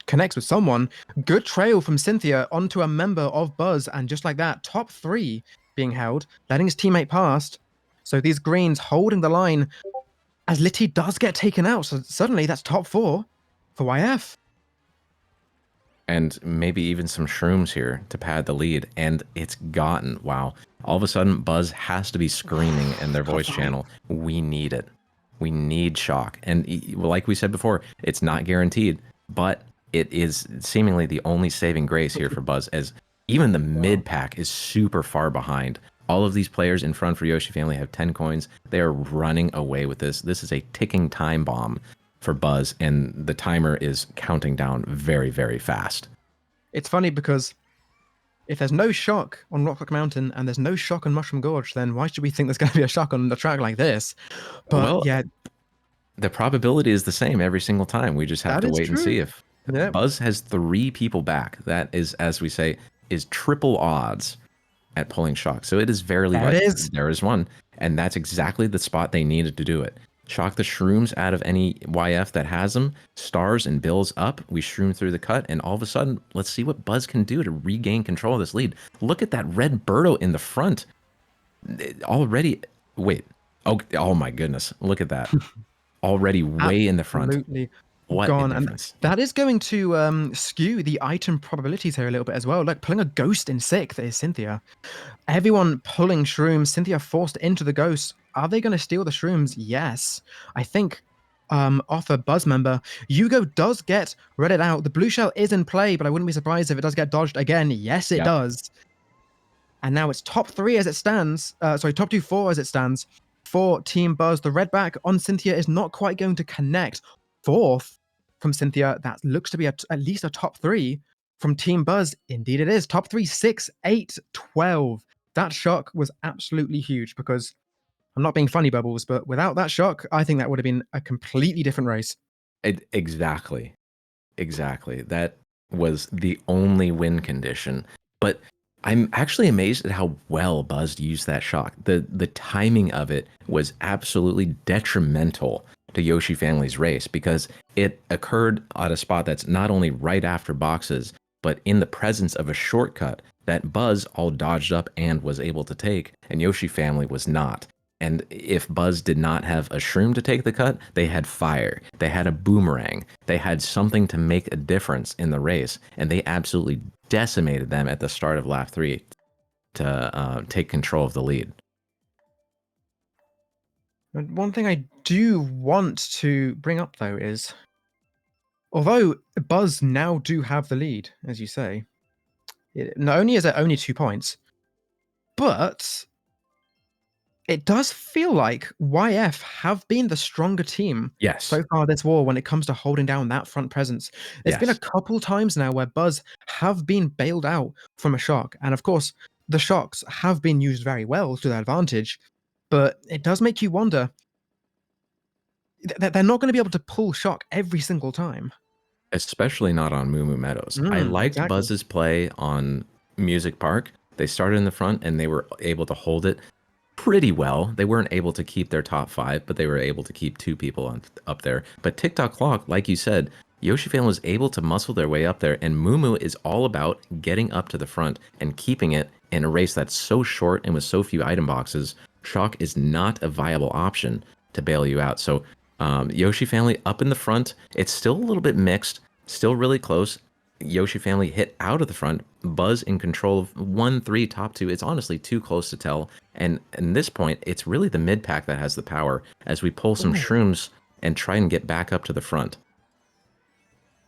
connects with someone. Good trail from Cynthia onto a member of BUZ, and just like that, top 3 being held, letting his teammate past. So these greens holding the line as Litty does get taken out. So suddenly that's top 4 for YF. And maybe even some shrooms here to pad the lead. And it's gotten, wow. All of a sudden, BUZ has to be screaming in their voice channel, we need it. We need shock. And like we said before, it's not guaranteed, but it is seemingly the only saving grace here for BUZ, as even the mid pack is super far behind. All of these players in front for Yoshi Family have 10 coins. They are running away with this. This is a ticking time bomb for BUZ, and the timer is counting down very, very fast. It's funny because if there's no shock on Rock Mountain and there's no shock on Mushroom Gorge, then why should we think there's going to be a shock on a track like this? But well, yeah, the probability is the same every single time. We just have to wait and see if BUZ has 3 people back. That is, as we say, is triple odds at pulling shock. So it is very likely there is one, and that's exactly the spot they needed to do it. Shock the shrooms out of any YF that has them. Stars and bills up. We shroom through the cut, and all of a sudden, let's see what BUZ can do to regain control of this lead. Look at that red Birdo in the front. Already, wait. Oh my goodness. Look at that. Already way in the front. Absolutely what gone. a difference. And that is going to skew the item probabilities here a little bit as well. Like pulling a ghost in 6th is Cynthia. Everyone pulling shrooms. Cynthia forced into the ghost. Are they going to steal the shrooms? Yes. I think off a BUZ member, Hugo does get redded out. The blue shell is in play, but I wouldn't be surprised if it does get dodged again. Yes, it does. And now it's top 3 as it stands. Sorry, top 2, 4 as it stands for Team BUZ. The red back on Cynthia is not quite going to connect. 4th from Cynthia. That looks to be at least a top 3 from Team BUZ. Indeed it is. Top 3, 6, 8, 12. That shock was absolutely huge because I'm not being funny, Bubbles, but without that shock, I think that would have been a completely different race. Exactly. That was the only win condition. But I'm actually amazed at how well BUZ used that shock. The timing of it was absolutely detrimental to Yoshi Family's race because it occurred at a spot that's not only right after boxes, but in the presence of a shortcut that BUZ all dodged up and was able to take, and Yoshi Family was not. And if BUZ did not have a shroom to take the cut, they had fire. They had a boomerang. They had something to make a difference in the race, and they absolutely decimated them at the start of lap 3 to take control of the lead. One thing I do want to bring up, though, is although BUZ now do have the lead, as you say, not only is it only 2 points, but it does feel like YF have been the stronger team so far this war when it comes to holding down that front presence. There's been a couple times now where BUZ have been bailed out from a shock. And of course, the shocks have been used very well to their advantage. But it does make you wonder, they're not going to be able to pull shock every single time. Especially not on Moo Moo Meadows. I liked BUZ's play on Music Park. They started in the front and they were able to hold it pretty well. They weren't able to keep their top 5, but they were able to keep 2 people up there. But TikTok Clock, like you said, Yoshi Family was able to muscle their way up there, and Moo Moo is all about getting up to the front and keeping it in a race that's so short and with so few item boxes. Shock is not a viable option to bail you out. So Yoshi Family up in the front. It's still a little bit mixed, still really close. Yoshi Family hit out of the front. BUZ in control of 1-3 top 2. It's honestly too close to tell. And at this point, it's really the mid pack that has the power as we pull some shrooms and try and get back up to the front.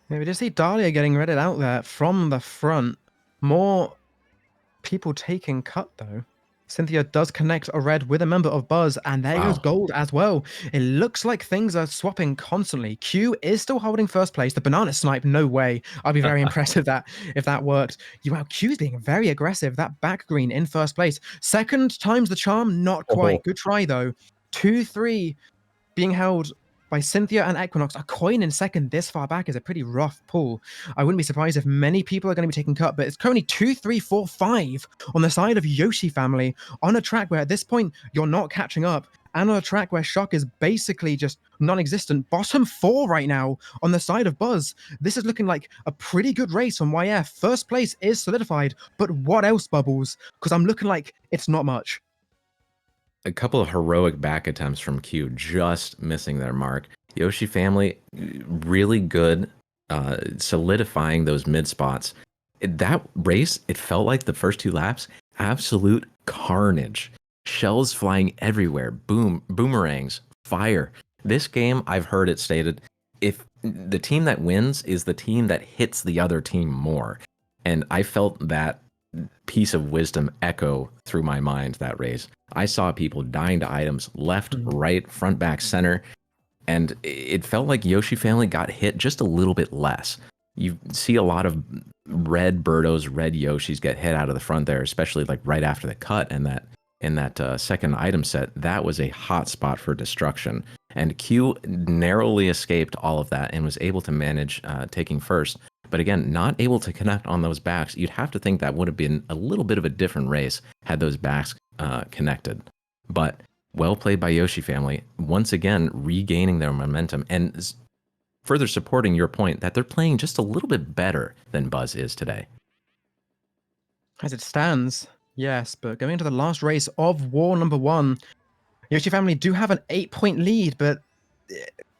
Yeah, we just see Dahlia getting redded out there from the front. More people taking cut, though. Cynthia does connect a red with a member of BUZ, and there goes gold as well. It looks like things are swapping constantly. Q is still holding first place. The banana snipe, no way. I'd be very impressed if that worked. Wow, Q's being very aggressive. That back green in first place. Second time's the charm, not quite. Good try, though. 2-3 being held by Cynthia and Equinox. A coin in second this far back is a pretty rough pull. I wouldn't be surprised if many people are going to be taking cut, but it's currently 2, 3, 4, 5 on the side of Yoshi family on a track where at this point you're not catching up, and on a track where Shock is basically just non-existent. Bottom 4 right now on the side of BUZ. This is looking like a pretty good race from YF. First place is solidified, but what else, Bubbles? Because I'm looking like it's not much. A couple of heroic back attempts from Q, just missing their mark. Yoshi family, really good, solidifying those mid spots. That race, it felt like the first 2 laps, absolute carnage. Shells flying everywhere, boomerangs, fire. This game, I've heard it stated, if the team that wins is the team that hits the other team more. And I felt that piece of wisdom echo through my mind that race. I saw people dying to items left, right, front, back, center, and it felt like Yoshi family got hit just a little bit less. You see a lot of red Birdos, red Yoshis get hit out of the front there, especially like right after the cut and that in that second item set. That was a hot spot for destruction. And Q narrowly escaped all of that and was able to manage taking first. But again, not able to connect on those backs. You'd have to think that would have been a little bit of a different race had those backs connected. But well played by Yoshi family, once again regaining their momentum and further supporting your point that they're playing just a little bit better than BUZ is today. As it stands, yes, but going into the last race of War number 1, Yoshi family do have an 8-point lead, but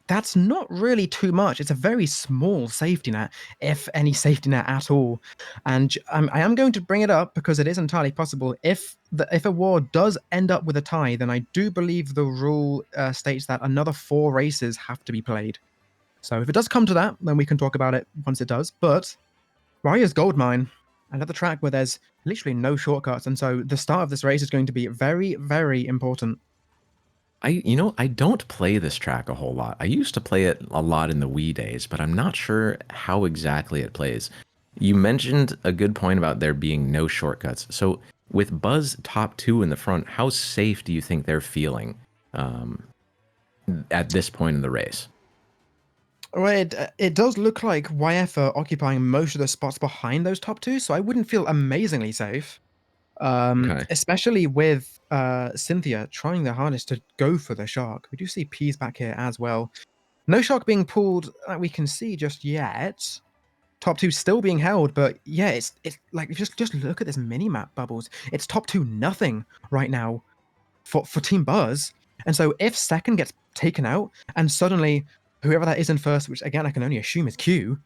that's not really too much. It's a very small safety net, if any safety net at all. And I am going to bring it up because it is entirely possible. If a war does end up with a tie, then I do believe the rule states that another 4 races have to be played. So if it does come to that, then we can talk about it once it does. But Warriors Goldmine, another track where there's literally no shortcuts, and so the start of this race is going to be very, very important. I don't play this track a whole lot. I used to play it a lot in the Wii days, but I'm not sure how exactly it plays. You mentioned a good point about there being no shortcuts. So with BUZ top 2 in the front, how safe do you think they're feeling at this point in the race? Well, it does look like YF are occupying most of the spots behind those top 2, so I wouldn't feel amazingly safe. Okay. Especially with Cynthia trying their hardest to go for the shark. We do see Peas back here as well. No shark being pulled that we can see just yet. Top 2 still being held, but yeah, it's like just look at this mini map, Bubbles. It's top 2 nothing right now for Team BUZ. And so if second gets taken out and suddenly whoever that is in first, which again I can only assume is Q,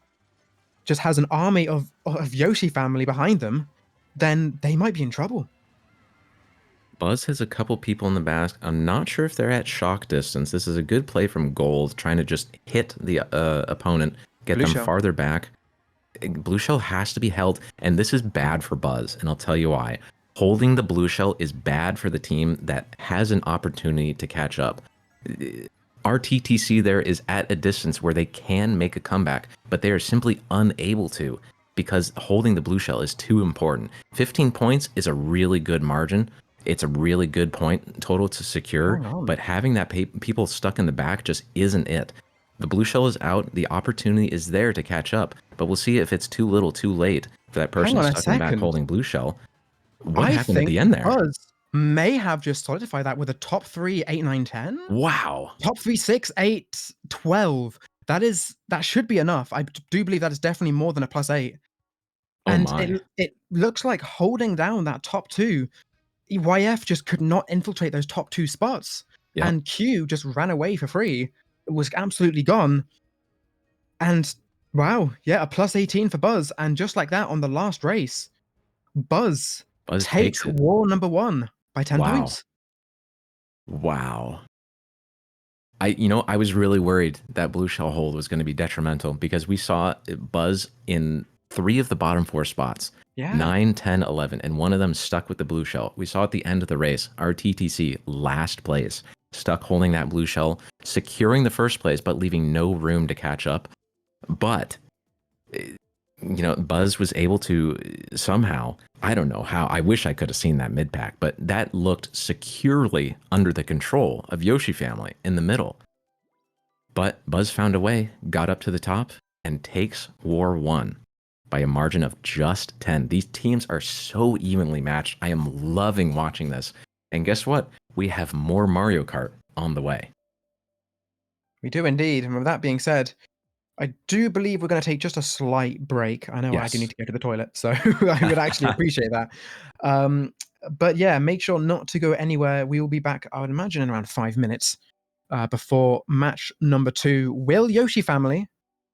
just has an army of Yoshi family behind them, then they might be in trouble. BUZ has a couple people in the back. I'm not sure if they're at shock distance. This is a good play from Gold, trying to just hit the opponent, get Blue them shell. farther back. Blue shell has to be held, and this is bad for BUZ, and I'll tell you why. Holding the blue shell is bad for the team that has an opportunity to catch up. Our TTC there is at a distance where they can make a comeback, but they are simply unable to because holding the blue shell is too important. 15 points is a really good margin. It's a really good point total to secure, but having that people stuck in the back just isn't it. The blue shell is out. The opportunity is there to catch up, but we'll see if it's too little, too late for that person stuck in the back holding blue shell. What happened at the end there? BUZ may have just solidified that with a top 3, 8, 9, 10. Wow. Top 3, 6, 8, 12. That should be enough. I do believe that is definitely more than a +8. And it looks like holding down that top 2, YF just could not infiltrate those top 2 spots. Yep. And Q just ran away for free. It was absolutely gone. And wow, yeah, a +18 for BUZ. And just like that on the last race, BUZ takes war number 1 by 10 points. Wow. I was really worried that blue shell hold was going to be detrimental because we saw BUZ in 3 of the bottom 4 spots. Yeah. 9, 10, 11, and one of them stuck with the blue shell. We saw at the end of the race, our TTC, last place, stuck holding that blue shell, securing the first place, but leaving no room to catch up. But, BUZ was able to somehow, I don't know how, I wish I could have seen that mid pack, but that looked securely under the control of Yoshi family in the middle. But BUZ found a way, got up to the top, and takes War 1 by a margin of just 10. These teams are so evenly matched. I am loving watching this. And guess what? We have more Mario Kart on the way. We do indeed. And with that being said, I do believe we're going to take just a slight break. I know I do Yes. need to go to the toilet, so I would actually appreciate that. But yeah, make sure not to go anywhere. We will be back, I would imagine, in around 5 minutes before match number 2. Will Yoshi family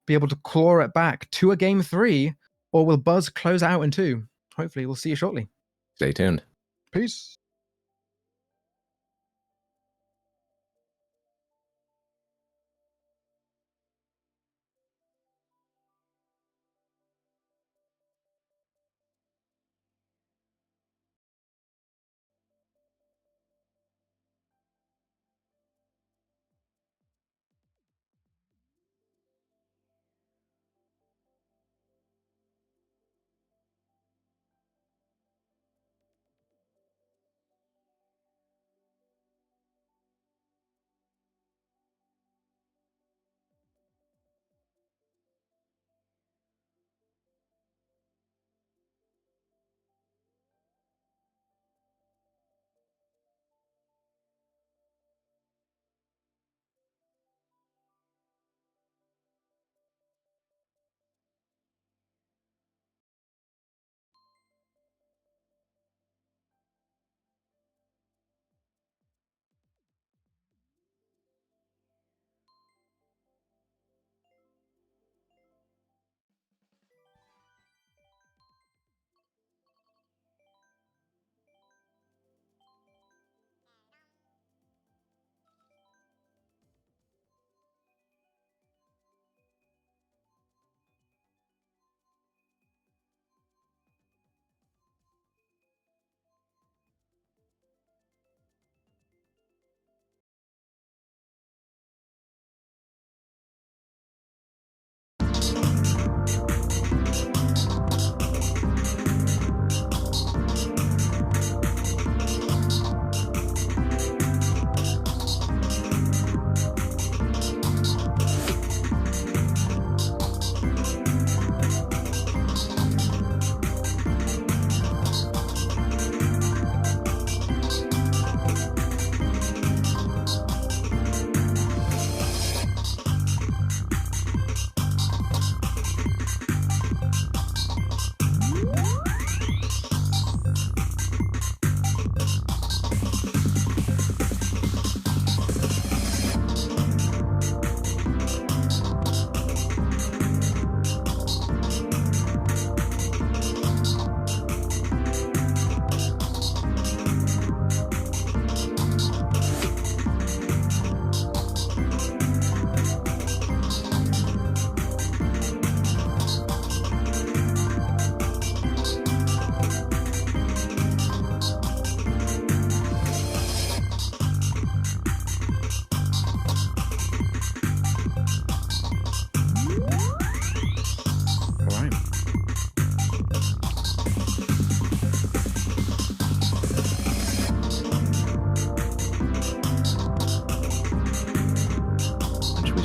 be able to claw it back to a game 3, or will BUZ close out in 2? Hopefully, we'll see you shortly. Stay tuned. Peace.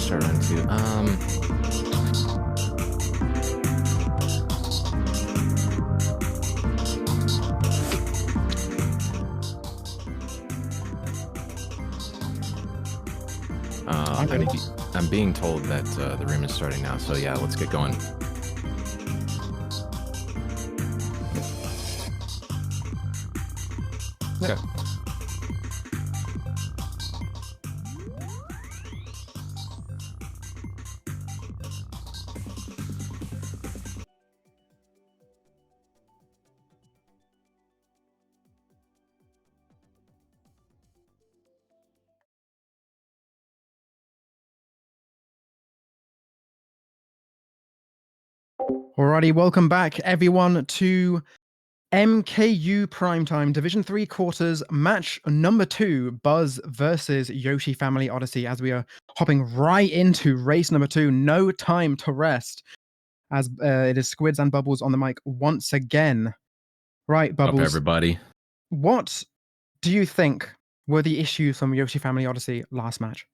start round 2. I'm being told that the room is starting now, so yeah, let's get going. Okay. Alrighty, welcome back everyone to MKU Primetime Division 3 quarters match number 2, BUZ versus Yoshi Family Odyssey, as we are hopping right into race number 2. No time to rest, as it is Squidz and Bubbles on the mic once again. Right, Bubbles. Up, everybody. What do you think were the issues from Yoshi Family Odyssey last match?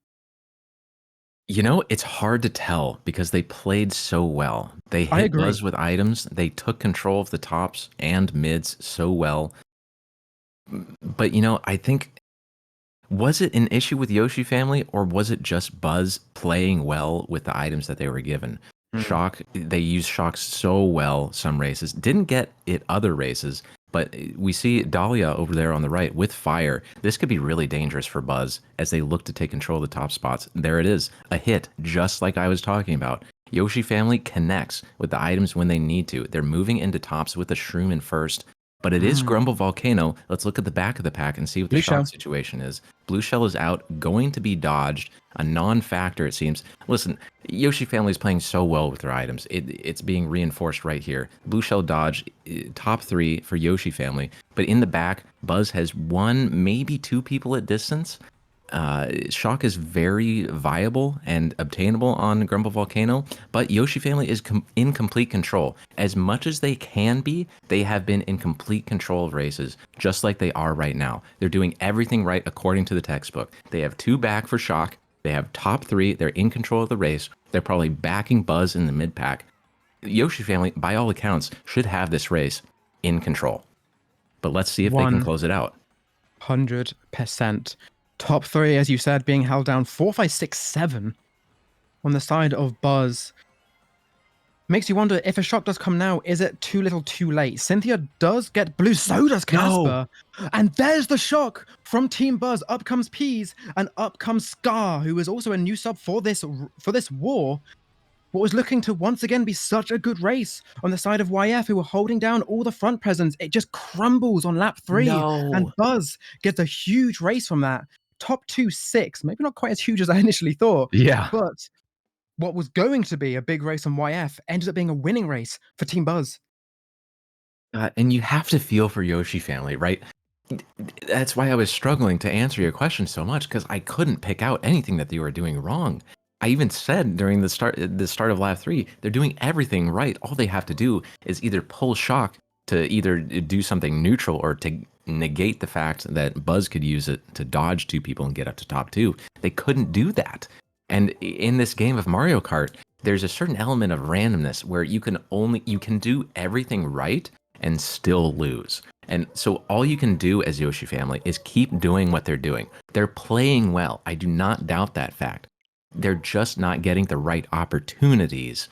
You know, it's hard to tell because they played so well. They I hit agree. Buzz with items. They took control of the tops and mids so well. But, I think, was it an issue with Yoshi family or was it just Buzz playing well with the items that they were given? Mm. Shock, they used Shock so well some races. Didn't get it other races, but we see Dahlia over there on the right with fire. This could be really dangerous for Buzz as they look to take control of the top spots. There it is, a hit, just like I was talking about. Yoshi family connects with the items when they need to. They're moving into tops with the Shroom in first, but it is Mm. Grumble Volcano. Let's look at the back of the pack and see what the Blue Shock shell. situation is. Blue Shell is out, going to be dodged, a non-factor it seems. Listen, Yoshi family is playing so well with their items. It's being reinforced right here. Blue Shell dodge, top 3 for Yoshi family. But in the back, Buzz has 1, maybe 2 people at distance. Shock is very viable and obtainable on Grumble Volcano, but Yoshi family is in complete control. As much as they can be, they have been in complete control of races, just like they are right now. They're doing everything right according to the textbook. They have 2 back for Shock. They have top 3. They're in control of the race. They're probably backing Buzz in the mid pack. Yoshi family, by all accounts, should have this race in control. But let's see if they can close it out. 100%. Top 3, as you said, being held down 4, 5, 6, 7 on the side of Buzz. Makes you wonder if a shock does come now, is it too little too late? Cynthia does get blue, so does Casper. No. And there's the shock from Team Buzz. Up comes Peas and up comes Scar, who is also a new sub for this war. What was looking to once again be such a good race on the side of YF, who were holding down all the front presence. It just crumbles on lap 3. And No. Buzz gets a huge race from that. Top 2, 6. Maybe not quite as huge as I initially thought. Yeah. But what was going to be a big race on YF ended up being a winning race for Team Buzz. And you have to feel for Yoshi family, right? That's why I was struggling to answer your question so much because I couldn't pick out anything that they were doing wrong. I even said during the start of lap 3, they're doing everything right. All they have to do is either pull Shock to either do something neutral or to negate the fact that Buzz could use it to dodge 2 people and get up to top 2. They couldn't do that. And in this game of Mario Kart, there's a certain element of randomness where you can do everything right and still lose. And so all you can do as Yoshi family is keep doing what they're doing. They're playing well. I do not doubt that fact. They're just not getting the right opportunities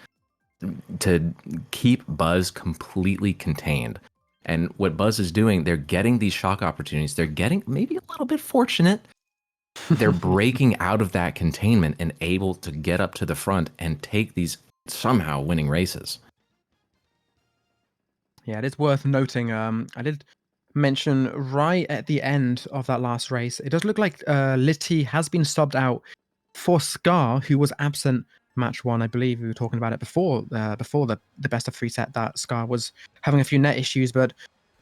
to keep Buzz completely contained. And what Buzz is doing, they're getting these shock opportunities. They're getting maybe a little bit fortunate. They're breaking out of that containment and able to get up to the front and take these somehow winning races. Yeah, it is worth noting. I did mention right at the end of that last race, it does look like Litty has been subbed out for Scar, who was absent match 1. I believe we were talking about it before the best of 3 set, that Scar was having a few net issues, but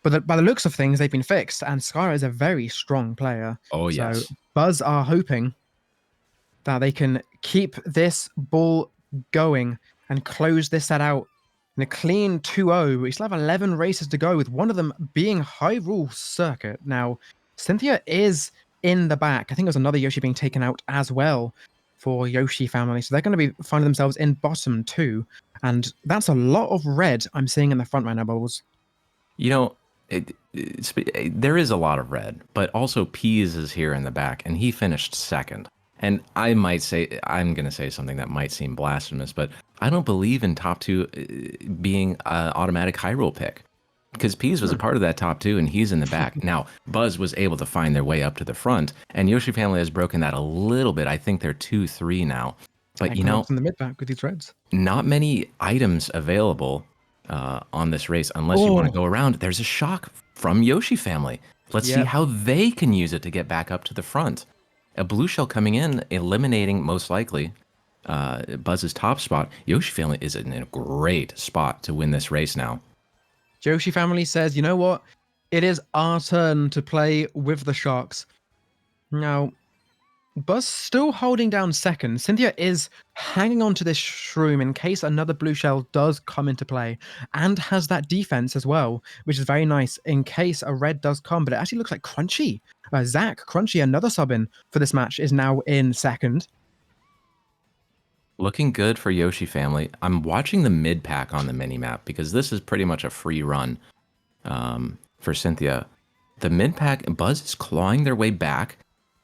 by the looks of things, they've been fixed, and Scar is a very strong player. Oh, So yes. Buzz are hoping that they can keep this ball going and close this set out in a clean 2-0. We still have 11 races to go, with one of them being Hyrule Circuit. Now, Cynthia is in the back. I think there's another Yoshi being taken out as well for Yoshi family. So they're going to be finding themselves in bottom 2. And that's a lot of red I'm seeing in the front right now, Bubbles. You know, there is a lot of red, but also Peas is here in the back, and he finished second. And I'm going to say something that might seem blasphemous, but I don't believe in top 2 being an automatic Hyrule pick. Because Peas was a part of that top 2, and he's in the back. Now, Buzz was able to find their way up to the front, and Yoshi family has broken that a little bit. I think they're 2-3 now. But, in the mid back with these reds. Not many items available on this race unless you want to go around. There's a shock from Yoshi family. Let's see how they can use it to get back up to the front. A blue shell coming in, eliminating most likely Buzz's top spot. Yoshi family is in a great spot to win this race now. Yoshi family says, you know what? It is our turn to play with the Sharks. Now, Buzz still holding down second. Cynthia is hanging on to this shroom in case another blue shell does come into play, and has that defense as well, which is very nice in case a red does come. But it actually looks like Crunchy. Zach Crunchy, another sub in for this match, is now in second. Looking good for Yoshi family. I'm watching the mid pack on the mini map because this is pretty much a free run for Cynthia. The mid pack, BUZ is clawing their way back.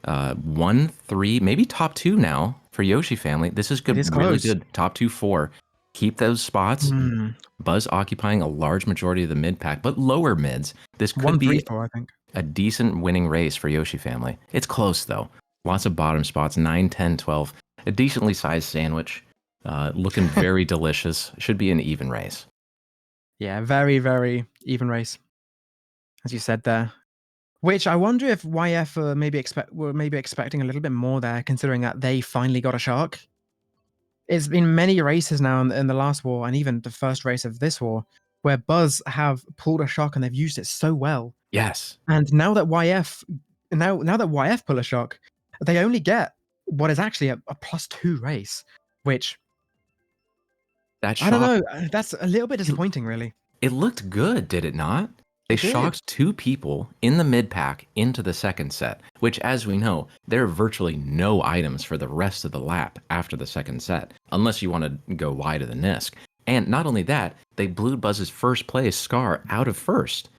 1, 3, maybe top 2 now for Yoshi family. This is It good, is really close. good. Top 2, 4. Keep those spots. BUZ occupying a large majority of the mid pack, but lower mids. This could 1, 3, be 4, I think. a decent winning race for Yoshi family. It's close though. Lots of bottom spots, 9, 10, 12. A decently sized sandwich. Looking very delicious. Should be an even race. Yeah, very, very even race, as you said there. Which I wonder if YF were maybe expecting a little bit more there, considering that they finally got a shark. It's been many races now in the last war, and even the first race of this war, where BUZ have pulled a shark and they've used it so well. Yes. And now that YF pull a shark, they only get what is actually a +2 race, which That I don't shock, know. That's a little bit disappointing, really. it looked good, did it not? They It did. shocked 2 people in the mid pack into the second set, which, as we know, there are virtually no items for the rest of the lap after the second set, unless you want to go wide of the Nisk. And not only that, they blew BUZ's first place Scar out of first.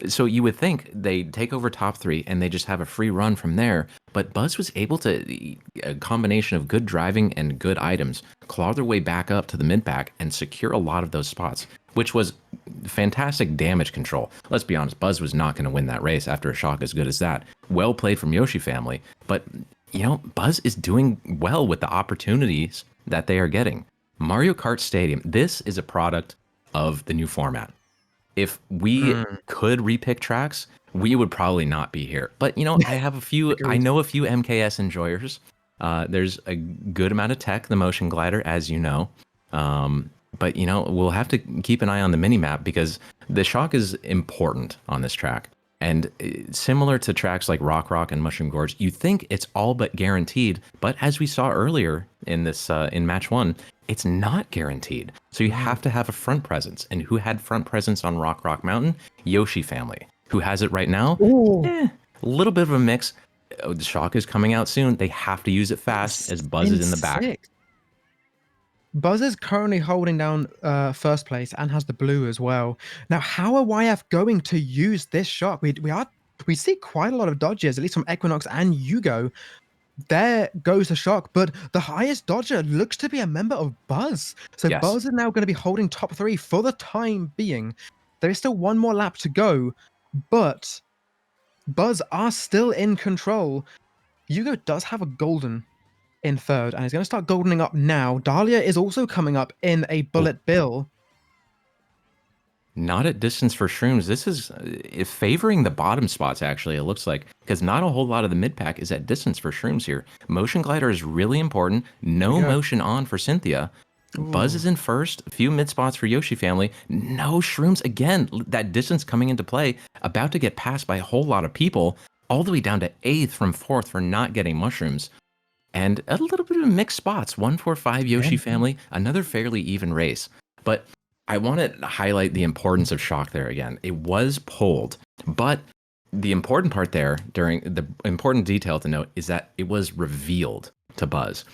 So you would think they take over top 3 and they just have a free run from there, but BUZ was able to, a combination of good driving and good items, claw their way back up to the mid pack and secure a lot of those spots, which was fantastic damage control. Let's be honest, BUZ was not going to win that race after a shock as good as that. Well played from Yoshi family, but BUZ is doing well with the opportunities that they are getting. Mario Kart Stadium, this is a product of the new format. If we could repick tracks, we would probably not be here. But I have I Agreed. know a few MKS enjoyers. There's a good amount of tech, the motion glider, as you know. But we'll have to keep an eye on the mini map because the shock is important on this track. And similar to tracks like Rock and Mushroom Gorge, you think it's all but guaranteed, but as we saw earlier in this in match 1, it's not guaranteed. So you have to have a front presence. And who had front presence on Rock Mountain? Yoshi family. Who has it right now? Ooh. A little bit of a mix. The shock is coming out soon. They have to use it fast as BUZ is in the back. 6. BUZ is currently holding down first place and has the blue as well. Now, how are YF going to use this shock? We see quite a lot of dodges, at least from Equinox and Yugo. There goes the shock, but the highest dodger looks to be a member of BUZ. So Yes. BUZ is now going to be holding top 3 for the time being. There is still one more lap to go, but BUZ are still in control. Yugo does have a golden in third, and he's going to start goldening up now. Dahlia is also coming up in a bullet bill. Not at distance for shrooms. This is favoring the bottom spots, actually, it looks like, because not a whole lot of the mid pack is at distance for shrooms here. Motion glider is really important. No motion on for Cynthia. BUZ is in first. A few mid spots for Yoshi family. No shrooms. Again, that distance coming into play, about to get passed by a whole lot of people, all the way down to 8th from 4th for not getting mushrooms. And a little bit of mixed spots. 1, 4, 5 Yoshi family. Another fairly even race. But I want to highlight the importance of shock there again. It was pulled, but the important part there, during the important detail to note, is that it was revealed to BUZ.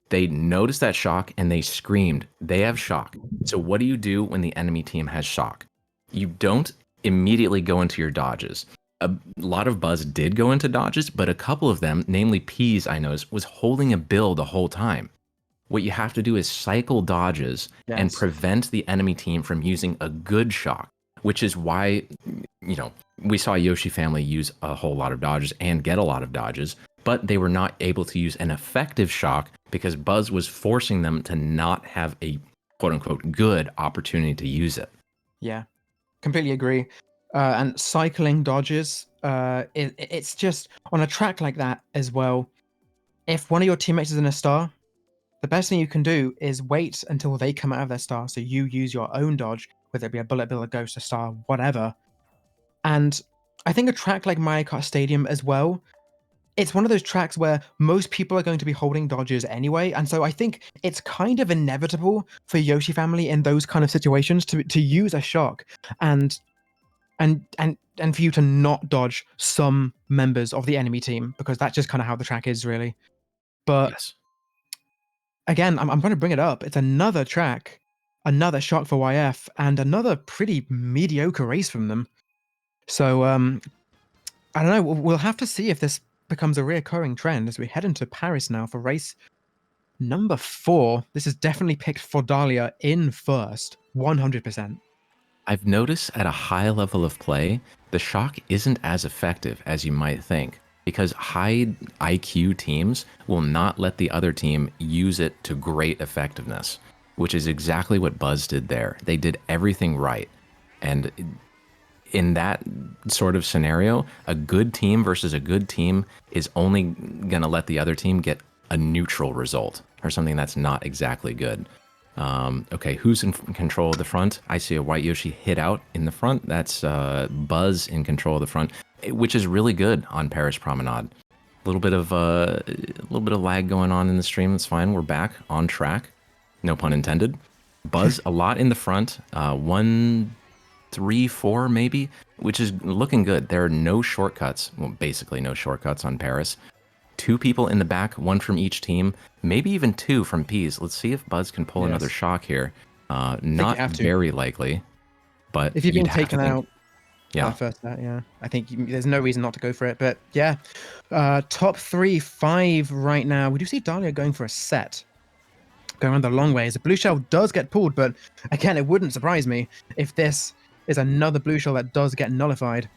They noticed that shock and they screamed, they have shock. So what do you do when the enemy team has shock? You don't immediately go into your dodges. A lot of BUZ did go into dodges, but a couple of them, namely Peas, I noticed, was holding a bill the whole time. What you have to do is cycle dodges and prevent the enemy team from using a good shock, which is why, we saw Yoshi family use a whole lot of dodges and get a lot of dodges, but they were not able to use an effective shock because BUZ was forcing them to not have a quote unquote good opportunity to use it. Yeah, completely agree. And cycling dodges, it's just on a track like that as well. If one of your teammates is in a star, the best thing you can do is wait until they come out of their star. So you use your own dodge, whether it be a bullet bill, a ghost, a star, whatever. And I think a track like Mario Kart Stadium as well, it's one of those tracks where most people are going to be holding dodges anyway. And so I think it's kind of inevitable for Yoshi family in those kind of situations to use a shock and for you to not dodge some members of the enemy team, because that's just kind of how the track is, really. But again, I'm going to bring it up. It's another track, another shock for YF, and another pretty mediocre race from them. So I don't know. We'll have to see if this becomes a reoccurring trend as we head into Paris now for race number 4. This is definitely picked for Dahlia in first, 100%. I've noticed at a high level of play, the shock isn't as effective as you might think, because high IQ teams will not let the other team use it to great effectiveness, which is exactly what BUZ did there. They did everything right. And in that sort of scenario, a good team versus a good team is only going to let the other team get a neutral result or something that's not exactly good. Okay, who's in control of the front? I see a white Yoshi hit out in the front. That's BUZ in control of the front, which is really good on Paris Promenade. A little bit of lag going on in the stream. That's fine. We're back on track. No pun intended. BUZ a lot in the front. 1, 3, 4 maybe, which is looking good. There are no shortcuts. Well, basically no shortcuts on Paris. 2 people in the back, 1 from each team, maybe even 2 from Peas. Let's see if BUZ can pull another shock here. Not very likely, but if you've been taken out, yeah, first that, yeah, I think there's no reason not to go for it. But yeah, top 3, 5 right now. We do see Dahlia going for a set, going around the long ways. The blue shell does get pulled, but again, it wouldn't surprise me if this is another blue shell that does get nullified.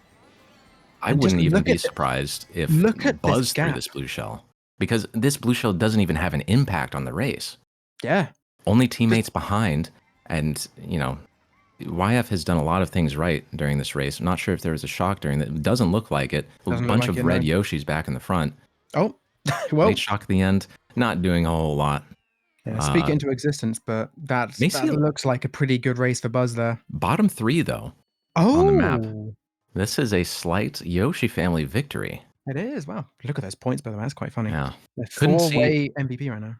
I wouldn't even be surprised if BUZ threw this blue shell, because this blue shell doesn't even have an impact on the race. Yeah. Only teammates behind, and, you know, YF has done a lot of things right during this race. I'm not sure if there was a shock during that. It doesn't look like it. A bunch of red Yoshis back in the front. Oh, well. Late shock at the end. Not doing a whole lot. Yeah, speak it into existence, but that looks like a pretty good race for BUZ there. Bottom 3, though, on the map. This is a slight Yoshi family victory. It is. Wow. Look at those points, by the way. That's quite funny. Yeah. Four-way MVP right now.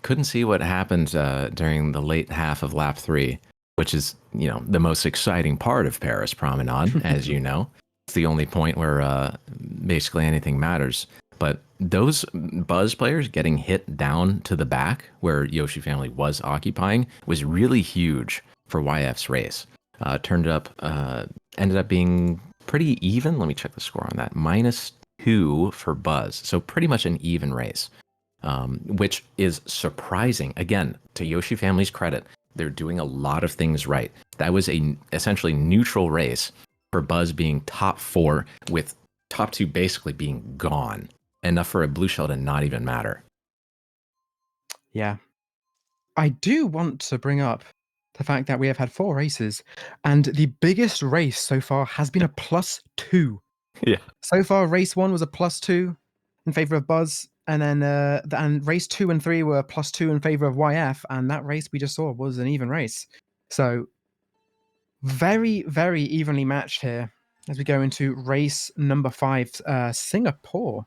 Couldn't see what happened during the late half of lap 3, which is, you know, the most exciting part of Paris Promenade, as you know. It's the only point where basically anything matters. But those BUZ players getting hit down to the back where Yoshi family was occupying was really huge for YF's race. Ended up being pretty even. Let me check the score on that. -2 for BUZ. So pretty much an even race, which is surprising. Again, to Yoshi family's credit, they're doing a lot of things right. That was a essentially neutral race for BUZ being top 4 with top 2 basically being gone. Enough for a blue shell to not even matter. Yeah. I do want to bring up the fact that we have had 4 races, and the biggest race so far has been a +2. Yeah. So far, race 1 was a +2 in favor of BUZ, and then and race 2 and 3 were +2 in favor of YF, and that race we just saw was an even race. So very, very evenly matched here as we go into race number 5, Singapore.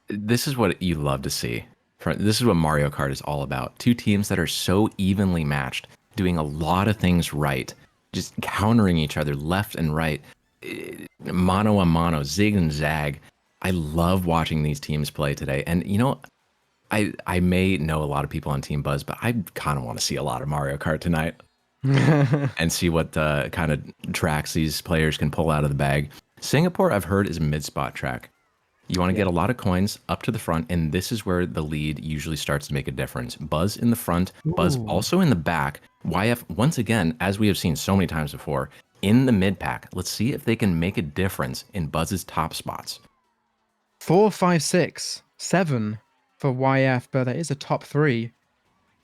This is what you love to see. This is what Mario Kart is all about. 2 teams that are so evenly matched, doing a lot of things right, just countering each other left and right, mano a mano, zig and zag. I love watching these teams play today. And, you know, I may know a lot of people on Team BUZ, but I kind of want to see a lot of Mario Kart tonight and see what kind of tracks these players can pull out of the bag. Singapore, I've heard, is a mid-spot track. You want to get a lot of coins up to the front, and this is where the lead usually starts to make a difference. BUZ in the front, BUZ also in the back. YF, once again, as we have seen so many times before, in the mid-pack. Let's see if they can make a difference in BUZ's top spots. 4, 5, 6, 7 for YF, but there is a top 3.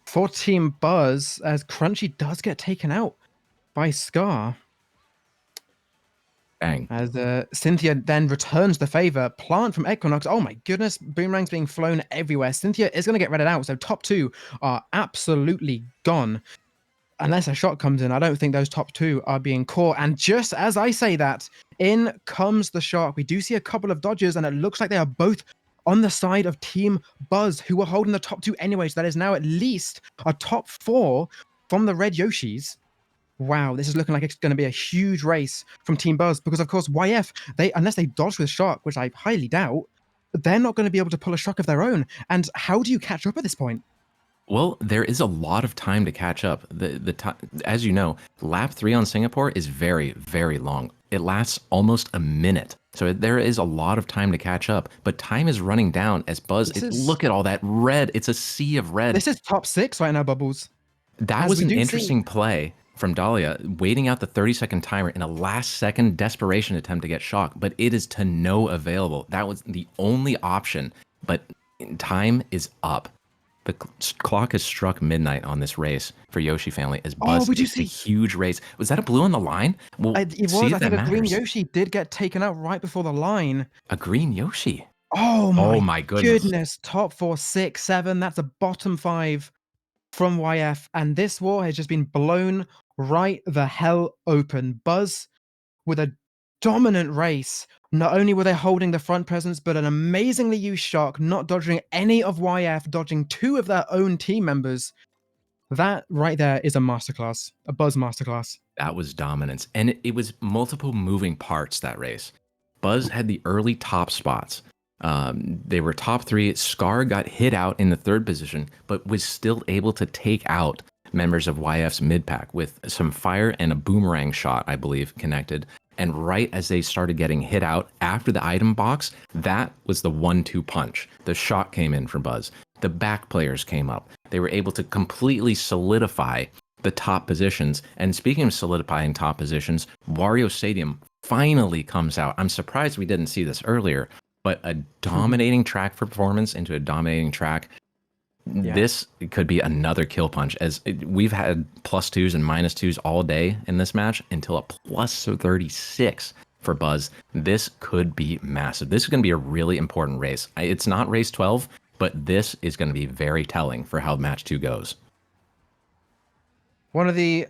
For Team BUZ, as Crunchy does get taken out by Scar. Bang. As Cynthia then returns the favor. Plant from Equinox. Oh my goodness, boomerangs being flown everywhere. Cynthia is going to get redded out, so top 2 are absolutely gone. Unless a shot comes in, I don't think those top 2 are being caught. And just as I say that, in comes the shark. We do see a couple of dodges, and it looks like they are both on the side of Team BUZ, who were holding the top 2 anyway. So that is now at least a top 4 from the red Yoshis. Wow, this is looking like it's going to be a huge race from Team BUZ because, of course, YF, unless they dodge with Shark, which I highly doubt, they're not going to be able to pull a shock of their own. And how do you catch up at this point? Well, there is a lot of time to catch up. As you know, lap 3 on Singapore is very, very long. It lasts almost a minute. So there is a lot of time to catch up, but time is running down as BUZ. Look at all that red. It's a sea of red. This is top 6 right now, Bubbles. That was an interesting play from Dahlia, waiting out the 30-second timer in a last-second desperation attempt to get shock, but it is to no available. That was the only option, but time is up. The clock has struck midnight on this race for Yoshi family as BUZ takes a huge race. Was that a blue on the line? Well, it was. I think a green Yoshi did get taken out right before the line. A green Yoshi? Oh my goodness. Top 4, 6, 7. That's a bottom 5 from YF. And this war has just been blown right the hell open. BUZ with a dominant race. Not only were they holding the front presence, but an amazingly used shock, not dodging any of YF, dodging 2 of their own team members. That right there is a masterclass, a BUZ masterclass. That was dominance. And it was multiple moving parts, that race. BUZ had the early top spots. They were top 3. Scar got hit out in the 3rd position, but was still able to take out members of YF's mid-pack with some fire and a boomerang shot, I believe, connected. And right as they started getting hit out after the item box, that was the 1-2 punch. The shot came in from BUZ. The back players came up. They were able to completely solidify the top positions. And speaking of solidifying top positions, Wario Stadium finally comes out. I'm surprised we didn't see this earlier, but a dominating track performance into a dominating track. Yeah. This could be another kill punch, as we've had +2s and -2s all day in this match until a +36 for BUZ. This could be massive. This is going to be a really important race. It's not race 12, but this is going to be very telling for how match 2 goes. One of the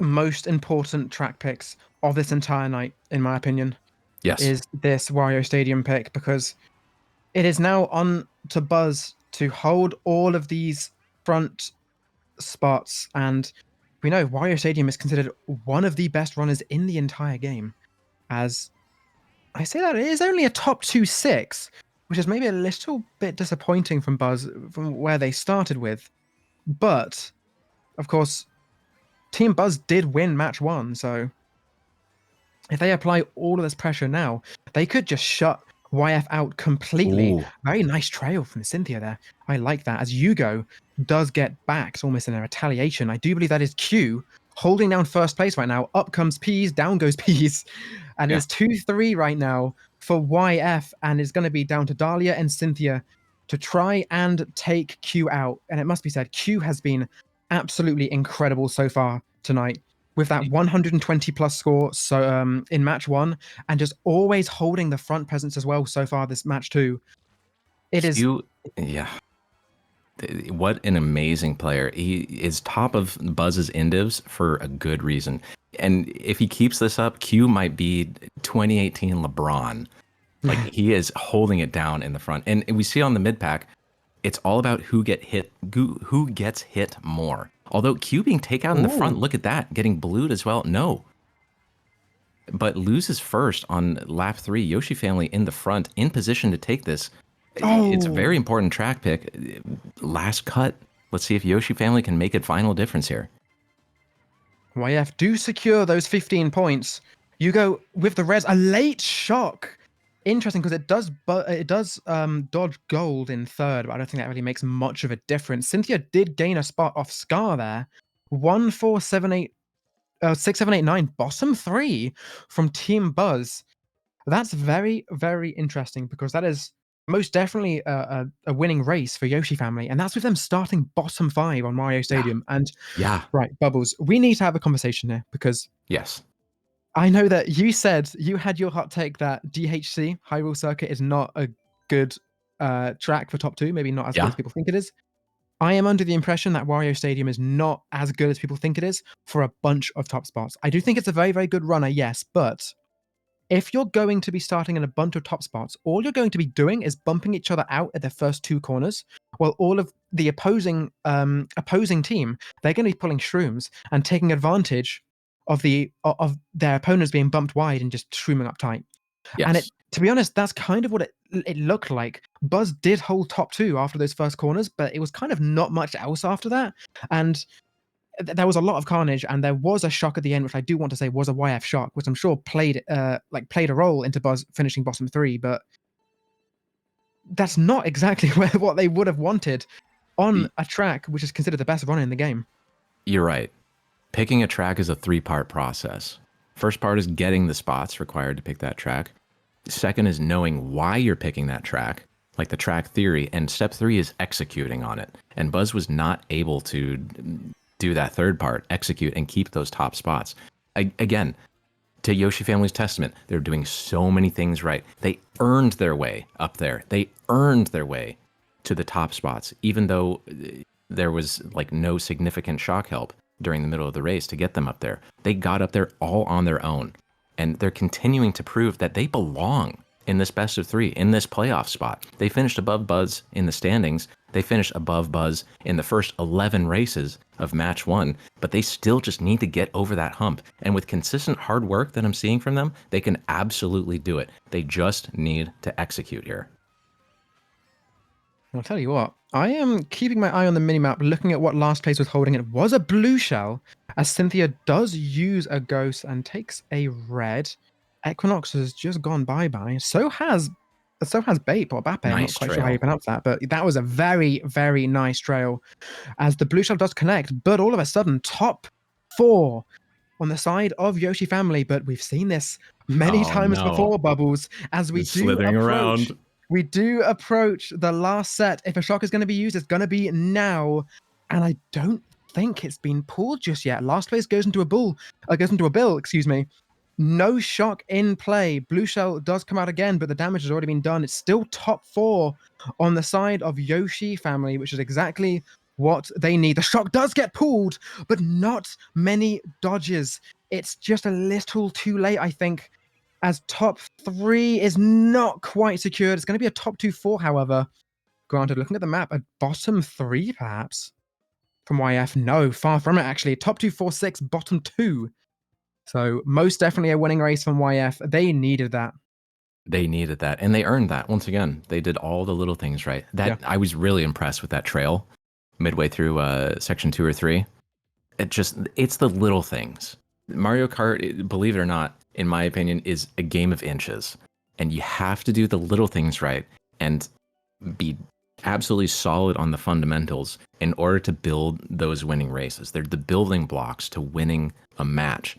most important track picks of this entire night, in my opinion, is this Wario Stadium pick, because it is now on to BUZ to hold all of these front spots. And we know Wario Stadium is considered one of the best runners in the entire game. As I say that, it is only a top 2-6, which is maybe a little bit disappointing from BUZ, from where they started with. But, of course, Team BUZ did win match 1, so if they apply all of this pressure now, they could just shut YF out completely. Ooh. Very nice trail from Cynthia there. I like that. As Yugo does get backed almost in a retaliation. I do believe that is Q holding down first place right now. Up comes Peas, down goes Peas. And it's 2-3 right now for YF, and it's going to be down to Dahlia and Cynthia to try and take Q out. And it must be said, Q has been absolutely incredible so far tonight, with that 120 plus score in match 1, and just always holding the front presence as well so far this match 2. What an amazing player. He is top of BUZ's indivs for a good reason. And if he keeps this up, Q might be 2018 LeBron. Like, he is holding it down in the front. And we see on the mid pack, it's all about who gets hit more. Although Q being taken out in the front, look at that, getting blued as well. No. But loses first on lap 3. Yoshi family in the front, in position to take this. It's a very important track pick. Last cut. Let's see if Yoshi family can make a final difference here. YF do secure those 15 points. You go with the res, a late shock. Interesting, because it does dodge gold in 3rd, but I don't think that really makes much of a difference. Cynthia did gain a spot off Scar there. 1, 4, 7, 8, 6, 7, 8, 9, bottom 3 from Team BUZ. That's very, very interesting, because that is most definitely a winning race for Yoshi family, and that's with them starting bottom 5 on Mario Stadium. And right, Bubbles, we need to have a conversation here, because I know that you said you had your hot take that DHC, Hyrule Circuit, is not a good track for top 2, maybe not as good as people think it is. I am under the impression that Wario Stadium is not as good as people think it is for a bunch of top spots. I do think it's a very, very good runner, yes, but if you're going to be starting in a bunch of top spots, all you're going to be doing is bumping each other out at the first 2 corners, while all of the opposing team, they're going to be pulling shrooms and taking advantage of their opponents being bumped wide and just shrooming up tight. And Yes. to be honest, that's kind of what it looked like. BUZ did hold top two after those first corners, but it was kind of not much else after that. And there was a lot of carnage, and there was a shock at the end, which I do want to say was a YF shock, which I'm sure played a role into BUZ finishing bottom three, but that's not exactly what they would have wanted on a track which is considered the best run in the game. You're right. Picking a track is a three-part process. First part is getting the spots required to pick that track. Second is knowing why you're picking that track, like the track theory. And step three is executing on it. And BUZ was not able to do that third part, execute and keep those top spots. Again, to Yoshi family's testament, they're doing so many things right. They earned their way up there. They earned their way to the top spots, even though there was like no significant shock help during the middle of the race to get them up there. They got up there all on their own, and they're continuing to prove that they belong in this best of three, in this playoff spot. They finished above BUZ in the standings. They finished above BUZ in the first 11 races of match one, but they still just need to get over that hump. And with consistent hard work that I'm seeing from them, they can absolutely do it. They just need to execute here. I'll tell you what, I am keeping my eye on the minimap, looking at what last place was holding. It was a blue shell, as Cynthia does use a ghost and takes a red. Equinox has just gone bye-bye. So has Bape or Bape. I'm Nice not quite sure how you trail. pronounce that, but that was a very, very nice trail as the blue shell does connect. But all of a sudden, top four on the side of Yoshi family. But we've seen this many times before, Bubbles, as we It's do slithering approach. around. We do approach the last set. If a shock is going to be used, it's going to be now. And I don't think it's been pulled just yet. Last place goes into a bill, excuse me. No shock in play. Blue shell does come out again, but the damage has already been done. It's still top four on the side of Yoshi family, which is exactly what they need. The shock does get pulled, but not many dodges. It's just a little too late, I think, as top three is not quite secured. It's going to be a top 2-4, however. Granted, looking at the map, a bottom three, perhaps, from YF. No, far from it, actually. Top 2-4-6, bottom two. So most definitely a winning race from YF. They needed that. They needed that, and they earned that. Once again, they did all the little things right. I was really impressed with that trail midway through section 2 or 3. It's the little things. Mario Kart, believe it or not, in my opinion, is a game of inches. And you have to do the little things right and be absolutely solid on the fundamentals in order to build those winning races. They're the building blocks to winning a match.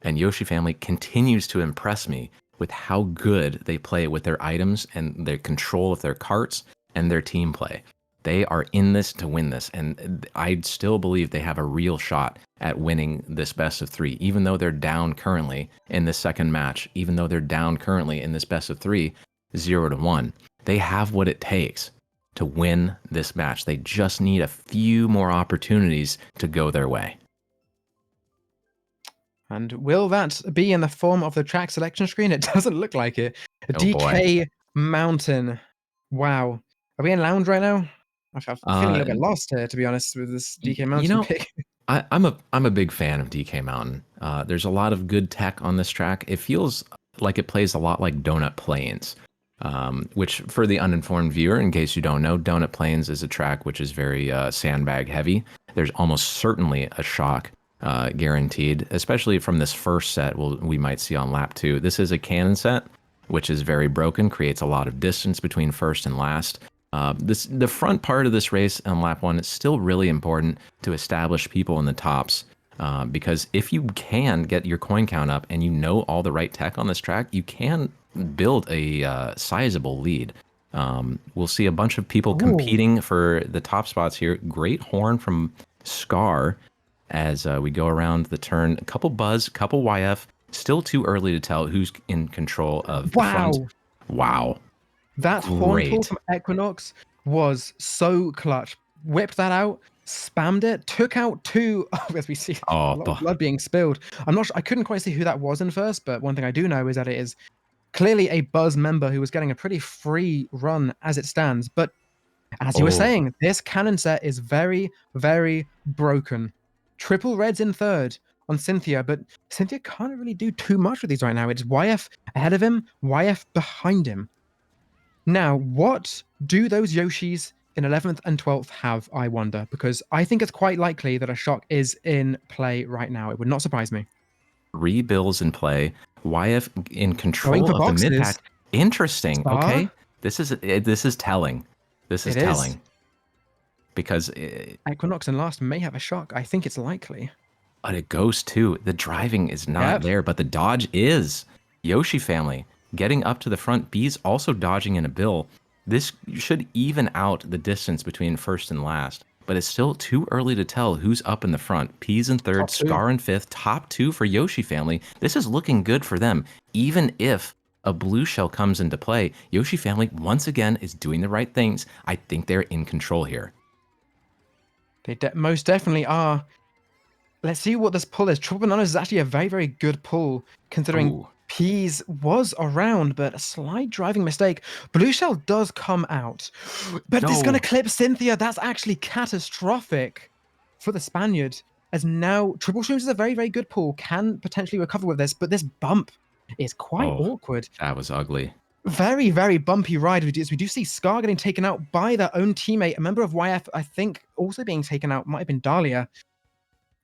And Yoshi family continues to impress me with how good they play with their items and their control of their carts and their team play. They are in this to win this, and I still believe they have a real shot at winning this best of three, even though they're down currently in this second match, even though they're down currently in this best of three, 0-1. They have what it takes to win this match. They just need a few more opportunities to go their way. And will that be in the form of the track selection screen? It doesn't look like it. DK Boy. Mountain. Wow. Are we in lounge right now? I'm feeling a little bit lost here, to be honest, with this DK Mountain pick. I'm a big fan of DK Mountain. There's a lot of good tech on this track. It feels like it plays a lot like Donut Plains, which for the uninformed viewer, in case you don't know, Donut Plains is a track which is very sandbag heavy. There's almost certainly a shock guaranteed, especially from this first set we might see on lap 2. This is a cannon set, which is very broken, creates a lot of distance between first and last. The front part of this race on lap 1 is still really important to establish people in the tops, because if you can get your coin count up and you know all the right tech on this track, you can build a sizable lead. We'll see a bunch of people competing for the top spots here. Great horn from Scar as we go around the turn. A couple BUZ, couple YF. Still too early to tell who's in control of the front. Wow. That horn pull from Equinox was so clutch. Whipped that out, spammed it, took out two. As we see, a lot of blood being spilled. I'm not sure. I couldn't quite see who that was in first, but one thing I do know is that it is clearly a BUZ member who was getting a pretty free run as it stands. But as you were saying, this cannon set is very, very broken. Triple reds in third. on Cynthia, but Cynthia can't really do too much with these right now. It's YF ahead of him, YF behind him. Now, what do those Yoshis in 11th and 12th have, I wonder? Because I think it's quite likely that a shock is in play right now. It would not surprise me. 3 bills in play. YF in Going control for of the mid boxes. pack. Interesting. Star? Okay. This is telling. This is It telling. is. Because Equinox and Last may have a shock. I think it's likely. but it goes too. The driving is not Yep. there, but the dodge is. Yoshi family getting up to the front. B's also dodging in a bill. This should even out the distance between first and last, but it's still too early to tell who's up in the front. P's in third, Top two. Scar in fifth, top 2 for Yoshi family. This is looking good for them. Even if a blue shell comes into play, Yoshi family once again is doing the right things. I think they're in control here. They most definitely are. Let's see what this pull is. Triple Bananas is actually a very, very good pull, considering Ooh. Peas was around, but a slight driving mistake. Blue Shell does come out, but it's going to clip Cynthia. That's actually catastrophic for the Spaniard, as now Triple Shrooms is a very, very good pull, can potentially recover with this, but this bump is quite awkward. That was ugly. Very, very bumpy ride. We do see Scar getting taken out by their own teammate. A member of YF, I think, also being taken out, might have been Dahlia.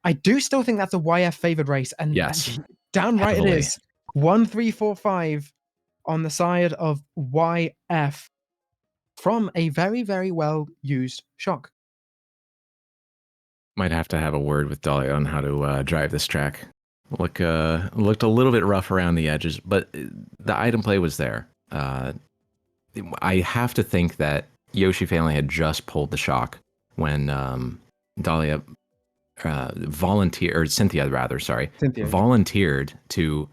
I do still think that's a YF favored race, and Yes, downright heavily. it is. 1, 3, 4, 5 on the side of YF from a very, very well used shock. Might have to have a word with Dahlia on how to drive this track. Looked a little bit rough around the edges, but the item play was there. I have to think that Yoshi family had just pulled the shock when Dahlia Cynthia volunteered to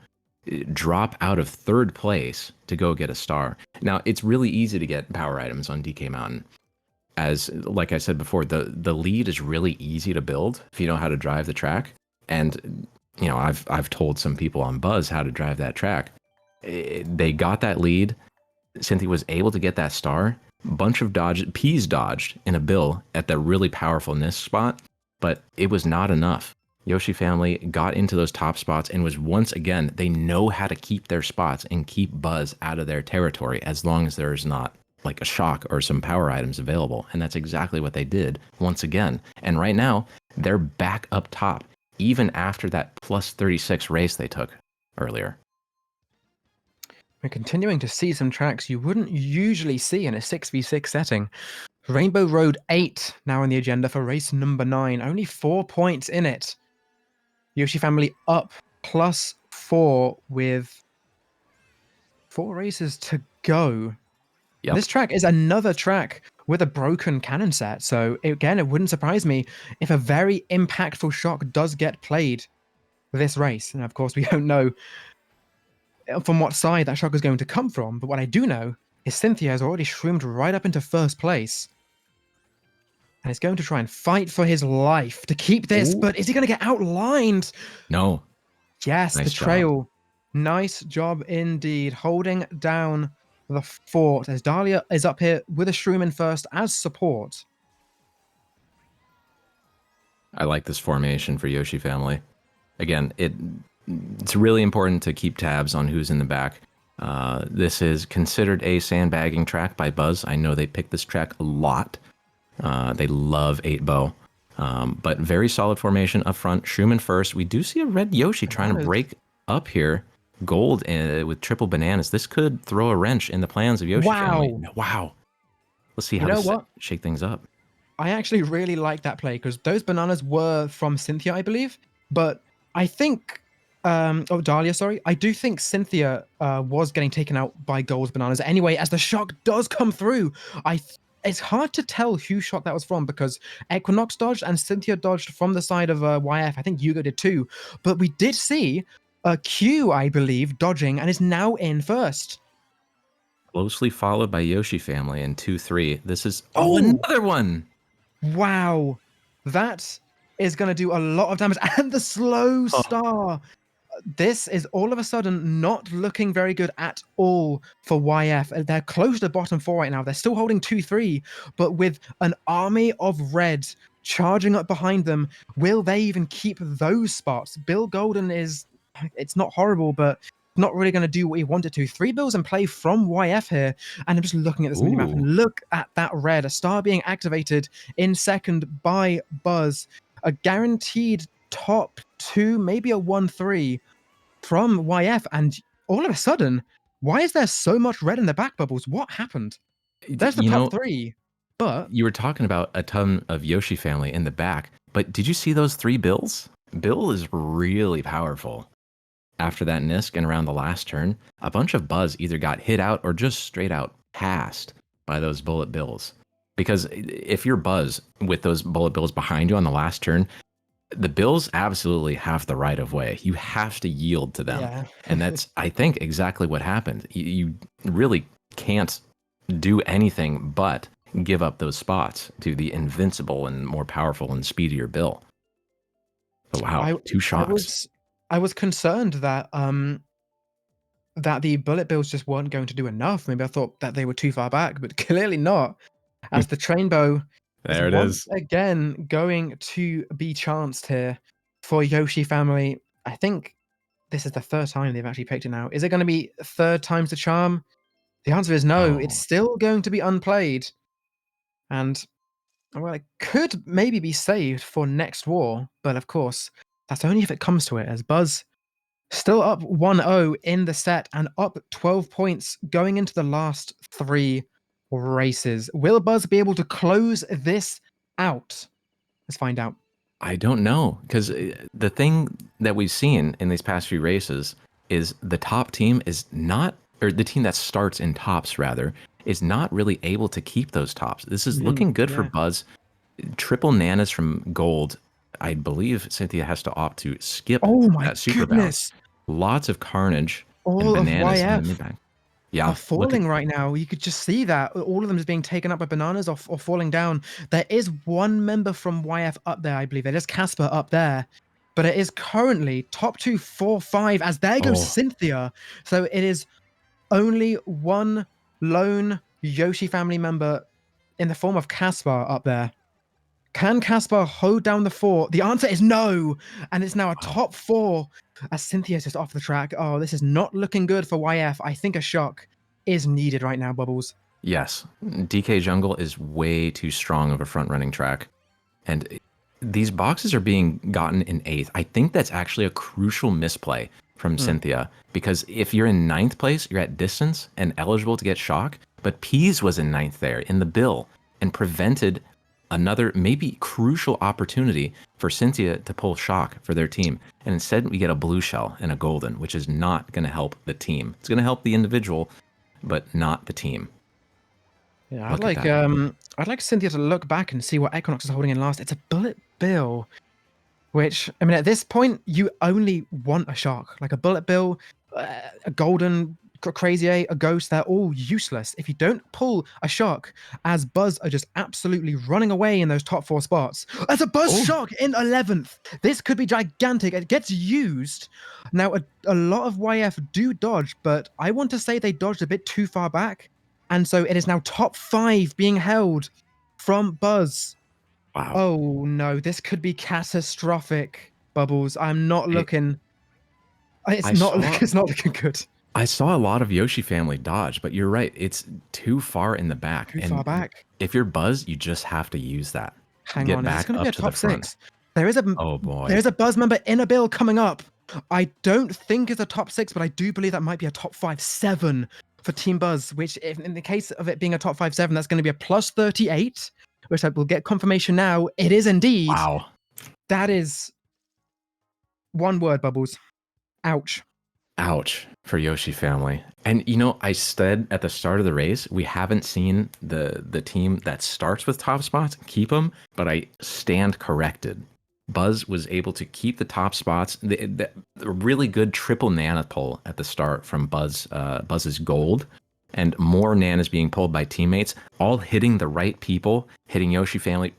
drop out of third place to go get a star. Now, it's really easy to get power items on DK Mountain. As like I said before, the lead is really easy to build if you know how to drive the track. And you know, I've told some people on BUZ how to drive that track. They got that lead. Cynthia was able to get that star. Bunch of P's dodged in a bill at the really powerful NIST spot, but it was not enough. Yoshi family got into those top spots and was once again, they know how to keep their spots and keep BUZ out of their territory as long as there's not like a shock or some power items available. And that's exactly what they did once again. And right now, they're back up top, even after that plus 36 race they took earlier. We're continuing to see some tracks you wouldn't usually see in a 6v6 setting. Rainbow Road 8 now on the agenda for race number 9. Only 4 points in it. Yoshi family up +4 with 4 races to go. Yep. This track is another track with a broken cannon set. So again, it wouldn't surprise me if a very impactful shock does get played this race. And of course, we don't know from what side that shock is going to come from. But what I do know is Cynthia has already shroomed right up into first place. And is going to try and fight for his life to keep this. Ooh. But is he going to get outlined? No. Yes, nice betrayal. Job. Nice job indeed. Holding down the fort as Dahlia is up here with a shroom in first as support. I like this formation for Yoshi family. Again, it's really important to keep tabs on who's in the back. This is considered a sandbagging track by BUZ. I know they pick this track a lot. They love 8-bow. But very solid formation up front. Shroom in first. We do see a red Yoshi trying to break up here. Gold with triple bananas. This could throw a wrench in the plans of Yoshi family. Wow. Let's see how this shake things up. I actually really like that play because those bananas were from Cynthia, I believe. But I think, Dahlia, sorry. I do think Cynthia was getting taken out by Gold's bananas anyway, as the shock does come through. It's hard to tell whose shot that was from because Equinox dodged and Cynthia dodged from the side of YF. I think Hugo did too. But we did see Q, I believe, dodging and is now in first. Closely followed by Yoshi family in 2-3. This is another one. Wow. That is going to do a lot of damage. And the slow star. This is all of a sudden not looking very good at all for YF. They're close to the bottom 4 right now. They're still holding 2-3, but with an army of red charging up behind them. Will they even keep those spots? Bill Golden it's not horrible, but not really going to do what he wanted to. 3 bills in play from YF here, and I'm just looking at this minimap, and look at that red. A star being activated in second by BUZ. A guaranteed top 2, maybe a 1-3 from YF, and all of a sudden, why is there so much red in the back bubbles? What happened? There's the top 3, but... You were talking about a ton of Yoshi family in the back, but did you see those 3 bills? Bill is really powerful. After that Nisk and around the last turn, a bunch of BUZ either got hit out or just straight out passed by those bullet bills. Because if you're BUZ with those bullet bills behind you on the last turn, the bills absolutely have the right of way. You have to yield to them. Yeah. And that's, I think, exactly what happened. You really can't do anything but give up those spots to the invincible and more powerful and speedier Bill. Oh, wow, 2 shots. I was concerned that that the bullet bills just weren't going to do enough. Maybe I thought that they were too far back, but clearly not. As the trainbow is again going to be chanced here for Yoshi family. I think this is the 3rd time they've actually picked it now. Is it going to be 3rd time's the charm? The answer is no. It's still going to be unplayed. And, well, it could maybe be saved for next war, but of course, that's only if it comes to it, as BUZ still up 1-0 in the set and up 12 points going into the last 3 races. Will BUZ be able to close this out? Let's find out. I don't know, because the thing that we've seen in these past few races is the top team is not, or the team that starts in tops rather, is not really able to keep those tops. This is looking good for BUZ. Triple nanas from gold. I believe Cynthia has to opt to skip that super bounce. Lots of carnage. All and of bananas YF in the mid-bag. Yeah, are falling right now. You could just see that. All of them is being taken up by bananas or falling down. There is one member from YF up there, I believe. There is Casper up there. But it is currently top 2, 4, 5, as there goes Cynthia. So it is only one lone Yoshi family member in the form of Casper up there. Can Casper hold down the 4? The answer is no. And it's now a top 4 as Cynthia's just off the track. Oh, this is not looking good for YF. I think a shock is needed right now, Bubbles. Yes. DK Jungle is way too strong of a front-running track. And these boxes are being gotten in 8th. I think that's actually a crucial misplay from Cynthia. Because if you're in 9th place, you're at distance and eligible to get shock. But Peas was in 9th there in the bill and prevented another maybe crucial opportunity for Cynthia to pull shock for their team. And instead we get a blue shell and a golden, which is not going to help the team. It's going to help the individual, but not the team. Yeah, I'd like Cynthia to look back and see what Equinox is holding in last. It's a bullet bill, which, I mean, at this point, you only want a shock. Like a bullet bill, a golden, Crazy A, a ghost, they're all useless. If you don't pull a shock, as BUZ are just absolutely running away in those top 4 spots. As a BUZ shock in 11th. This could be gigantic. It gets used. Now, a lot of YF do dodge, but I want to say they dodged a bit too far back. And so it is now top 5 being held from BUZ. Wow. Oh no, this could be catastrophic, Bubbles. I'm not looking. It's not looking good. I saw a lot of Yoshi family dodge, but you're right. It's too far in the back. Too far back. If you're BUZ, you just have to use that. Hang on, it's going to be a top 6. There is there's a BUZ member in a bill coming up. I don't think it's a top 6, but I do believe that might be a top 5-7 for Team BUZ, which in the case of it being a top 5-7, that's going to be a plus 38, which I will get confirmation now. It is indeed. Wow. That is one word, Bubbles. Ouch. Ouch for Yoshi family. And you know, I said at the start of the race, we haven't seen the team that starts with top spots keep them, but I stand corrected. BUZ was able to keep the top spots. The really good triple nana pull at the start from BUZ's gold, and more nanas being pulled by teammates, all hitting the right people, hitting Yoshi family,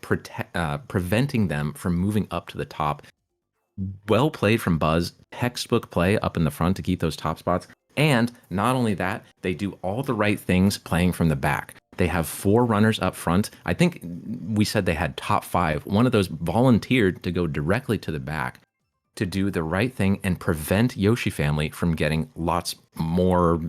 preventing them from moving up to the top. Well played from BUZ, textbook play up in the front to keep those top spots. And not only that, they do all the right things playing from the back. They have 4 runners up front. I think we said they had top 5. One of those volunteered to go directly to the back to do the right thing and prevent Yoshi family from getting lots more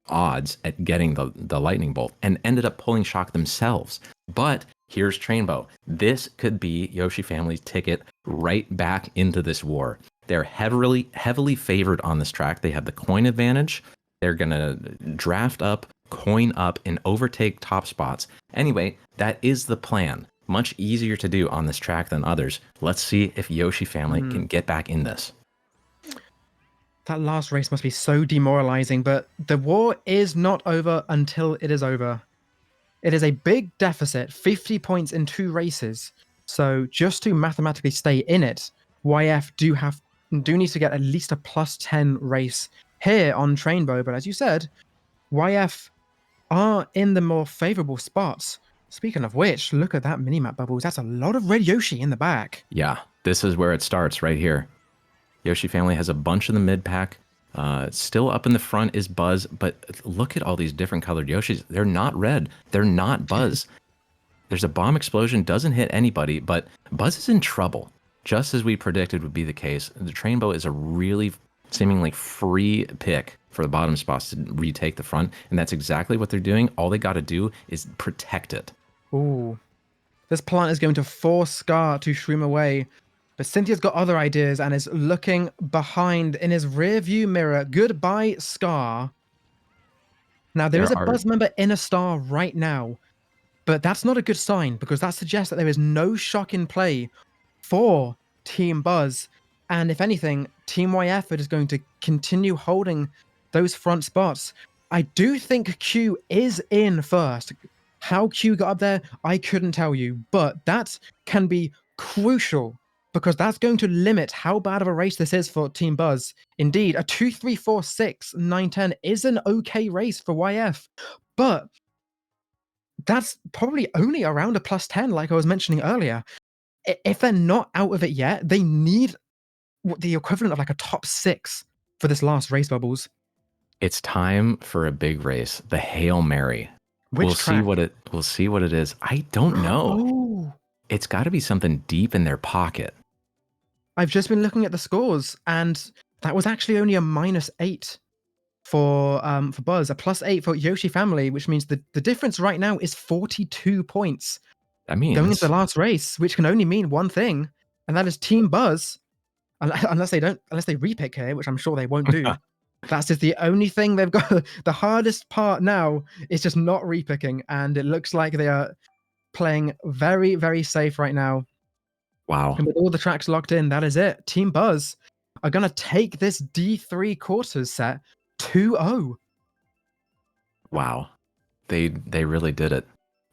odds at getting the lightning bolt, and ended up pulling shock themselves. But here's Trainbow. This could be Yoshi family's ticket right back into this war. They're heavily favored on this track. They have the coin advantage. They're gonna draft up, coin up, and overtake top spots. Anyway, that is the plan. Much easier to do on this track than others. Let's see if Yoshi family can get back in this. That last race must be so demoralizing, but the war is not over until it is over. It is a big deficit, 50 points in 2 races. So just to mathematically stay in it, YF do need to get at least a +10 race here on Trainbow. But as you said, YF are in the more favorable spots. Speaking of which, look at that minimap, Bubbles. That's a lot of red Yoshi in the back. Yeah, this is where it starts right here. Yoshi family has a bunch in the mid pack. Still up in the front is Buzz, but look at all these different colored Yoshis. They're not red. They're not Buzz. There's a bomb explosion, doesn't hit anybody, but Buzz is in trouble, just as we predicted would be the case. The Trainbow is a really seemingly free pick for the bottom spots to retake the front, and that's exactly what they're doing. All they got to do is protect it. Ooh. This plant is going to force Scar to shroom away. But Cynthia's got other ideas and is looking behind in his rear view mirror. Goodbye, Scar. Now, there is a Buzz member in a star right now, but that's not a good sign because that suggests that there is no shock in play for Team Buzz. And if anything, Team YF is going to continue holding those front spots. I do think Q is in first. How Q got up there, I couldn't tell you, but that can be crucial because that's going to limit how bad of a race this is for Team Buzz. Indeed, a 2, 3, 4, 6, 9, 10 is an okay race for YF, but that's probably only around a +10, like I was mentioning earlier. If they're not out of it yet, they need the equivalent of like a top 6 for this last race, Bubbles. It's time for a big race, the Hail Mary. We'll see what it is. I don't know. Oh. It's got to be something deep in their pocket. I've just been looking at the scores, and that was actually only a -8 for Buzz, a +8 for Yoshi family, which means the difference right now is 42 points. That means going into the last race, which can only mean one thing, and that is Team Buzz, unless they repick here, which I'm sure they won't do. That's just the only thing they've got. The hardest part now is just not repicking, and it looks like they are playing very, very safe right now. Wow. And with all the tracks locked in, that is it. Team Buzz are going to take this D3 quarters set 2-0. Wow. They really did it.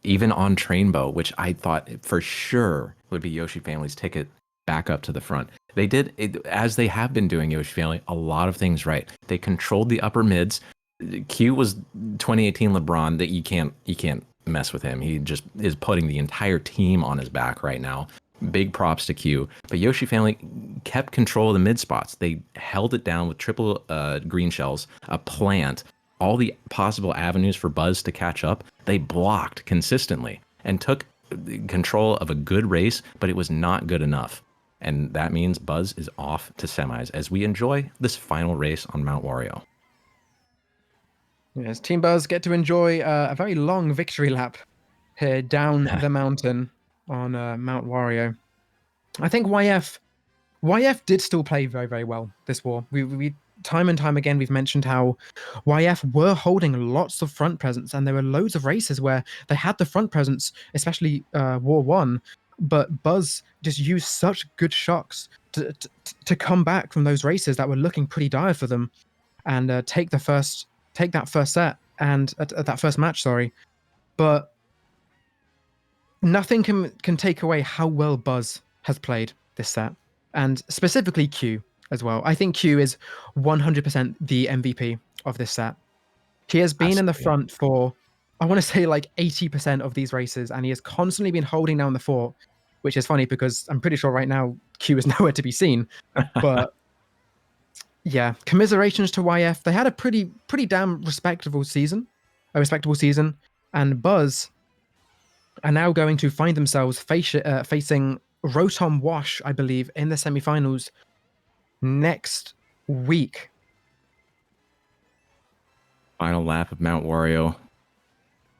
Even on Trainbow, which I thought for sure would be Yoshi family's ticket back up to the front. They did, as they have been doing, Yoshi family, a lot of things right. They controlled the upper mids. Q was 2018 LeBron, that you can't mess with him. He just is putting the entire team on his back right now. Big props to Q. But Yoshi family kept control of the mid spots. They held it down with triple green shells, a plant, all the possible avenues for Buzz to catch up. They blocked consistently and took control of a good race, but it was not good enough. And that means Buzz is off to semis as we enjoy this final race on Mount Wario. Yes, Team Buzz get to enjoy a very long victory lap here down the mountain on Mount Wario. I think YF did still play very, very well this war. We time and time again, we've mentioned how YF were holding lots of front presence, and there were loads of races where they had the front presence, especially War 1, but Buzz just used such good shocks to come back from those races that were looking pretty dire for them and take that first set and that first match, sorry. But nothing can take away how well Buzz has played this set, and specifically Q as well. I think Q is 100% the MVP of this set. He has been in the front for, I want to say, like 80% of these races, and he has constantly been holding down the fort, which is funny because I'm pretty sure right now Q is nowhere to be seen. But yeah, commiserations to YF. They had a pretty damn respectable season, and Buzz are now going to find themselves facing Rotom Wash, I believe, in the semifinals next week. Final lap of Mount Wario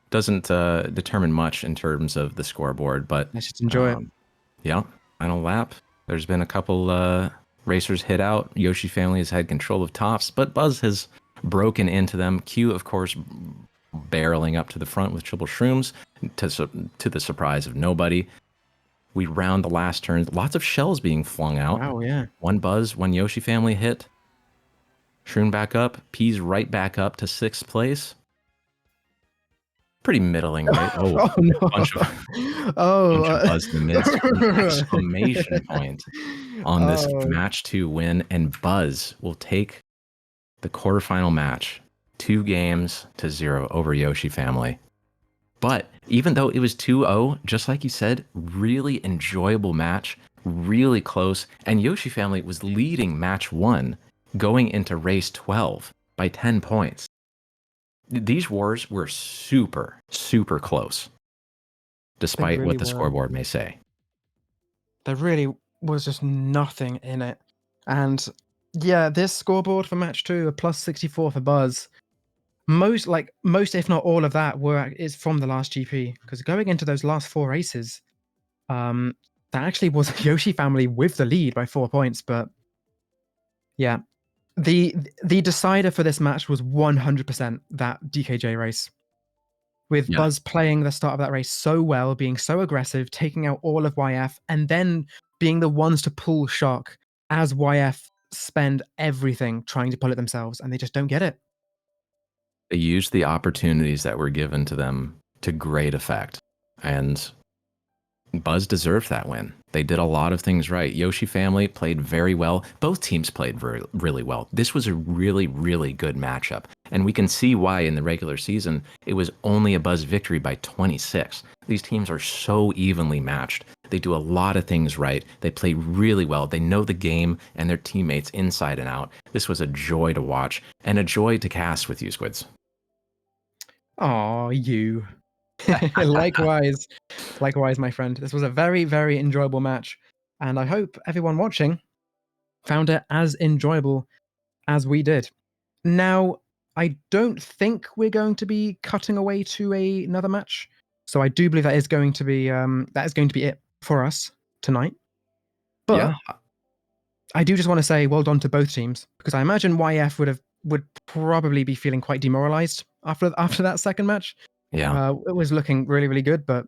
doesn't determine much in terms of the scoreboard, but Let's just enjoy it. Yeah, final lap. There's been a couple racers hit out. Yoshi family has had control of tops, but BUZ has broken into them. Q, of course, barreling up to the front with triple shrooms to the surprise of nobody. We round the last turn. Lots of shells being flung out. Wow, yeah. One BUZ, one Yoshi family hit. Shroom back up. P's right back up to 6th place. Pretty middling, right? Oh no! Bunch of BUZ in the midst. An exclamation point on this match 2 win, and BUZ will take the quarterfinal match 2-0 over Yoshi family. But even though it was 2-0, just like you said, really enjoyable match, really close, and Yoshi family was leading match 1 going into race 12 by 10 points. These wars were super, super close, despite really what the were. scoreboard may say. There really was just nothing in it. And yeah, this scoreboard for match 2, a plus 64 for BUZ. Most, if not all of that is from the last GP. Because going into those last 4 races, that actually was Yoshi family with the lead by 4 points. But yeah, the decider for this match was 100% that DKJ race. With BUZ playing the start of that race so well, being so aggressive, taking out all of YF, and then being the ones to pull shock as YF spend everything trying to pull it themselves, and they just don't get it. They used the opportunities that were given to them to great effect, and BUZ deserved that win. They did a lot of things right. Yoshi family played very well. Both teams played really well. This was a really, really good matchup. And we can see why in the regular season, it was only a BUZ victory by 26. These teams are so evenly matched. They do a lot of things right. They play really well. They know the game and their teammates inside and out. This was a joy to watch and a joy to cast with you, Squidz. Aw, you. Likewise, my friend. This was a very, very enjoyable match, and I hope everyone watching found it as enjoyable as we did. Now, I don't think we're going to be cutting away to another match, so I do believe that is going to be it for us tonight. But Yeah. I do just want to say well done to both teams, because I imagine YF would probably be feeling quite demoralized after that second match. Yeah. It was looking really, really good, but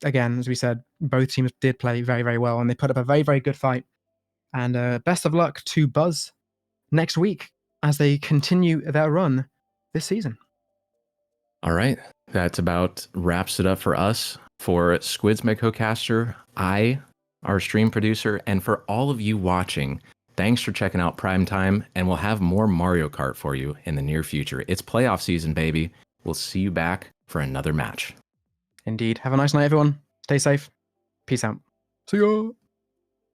again, as we said, both teams did play very, very well, and they put up a very, very good fight. And best of luck to BUZ next week as they continue their run this season. All right. That's about wraps it up for us. For Squidz, my co-caster, our stream producer, and for all of you watching, thanks for checking out Primetime, and we'll have more Mario Kart for you in the near future. It's playoff season, baby. We'll see you back for another match. Indeed. Have a nice night, everyone. Stay safe. Peace out. See ya.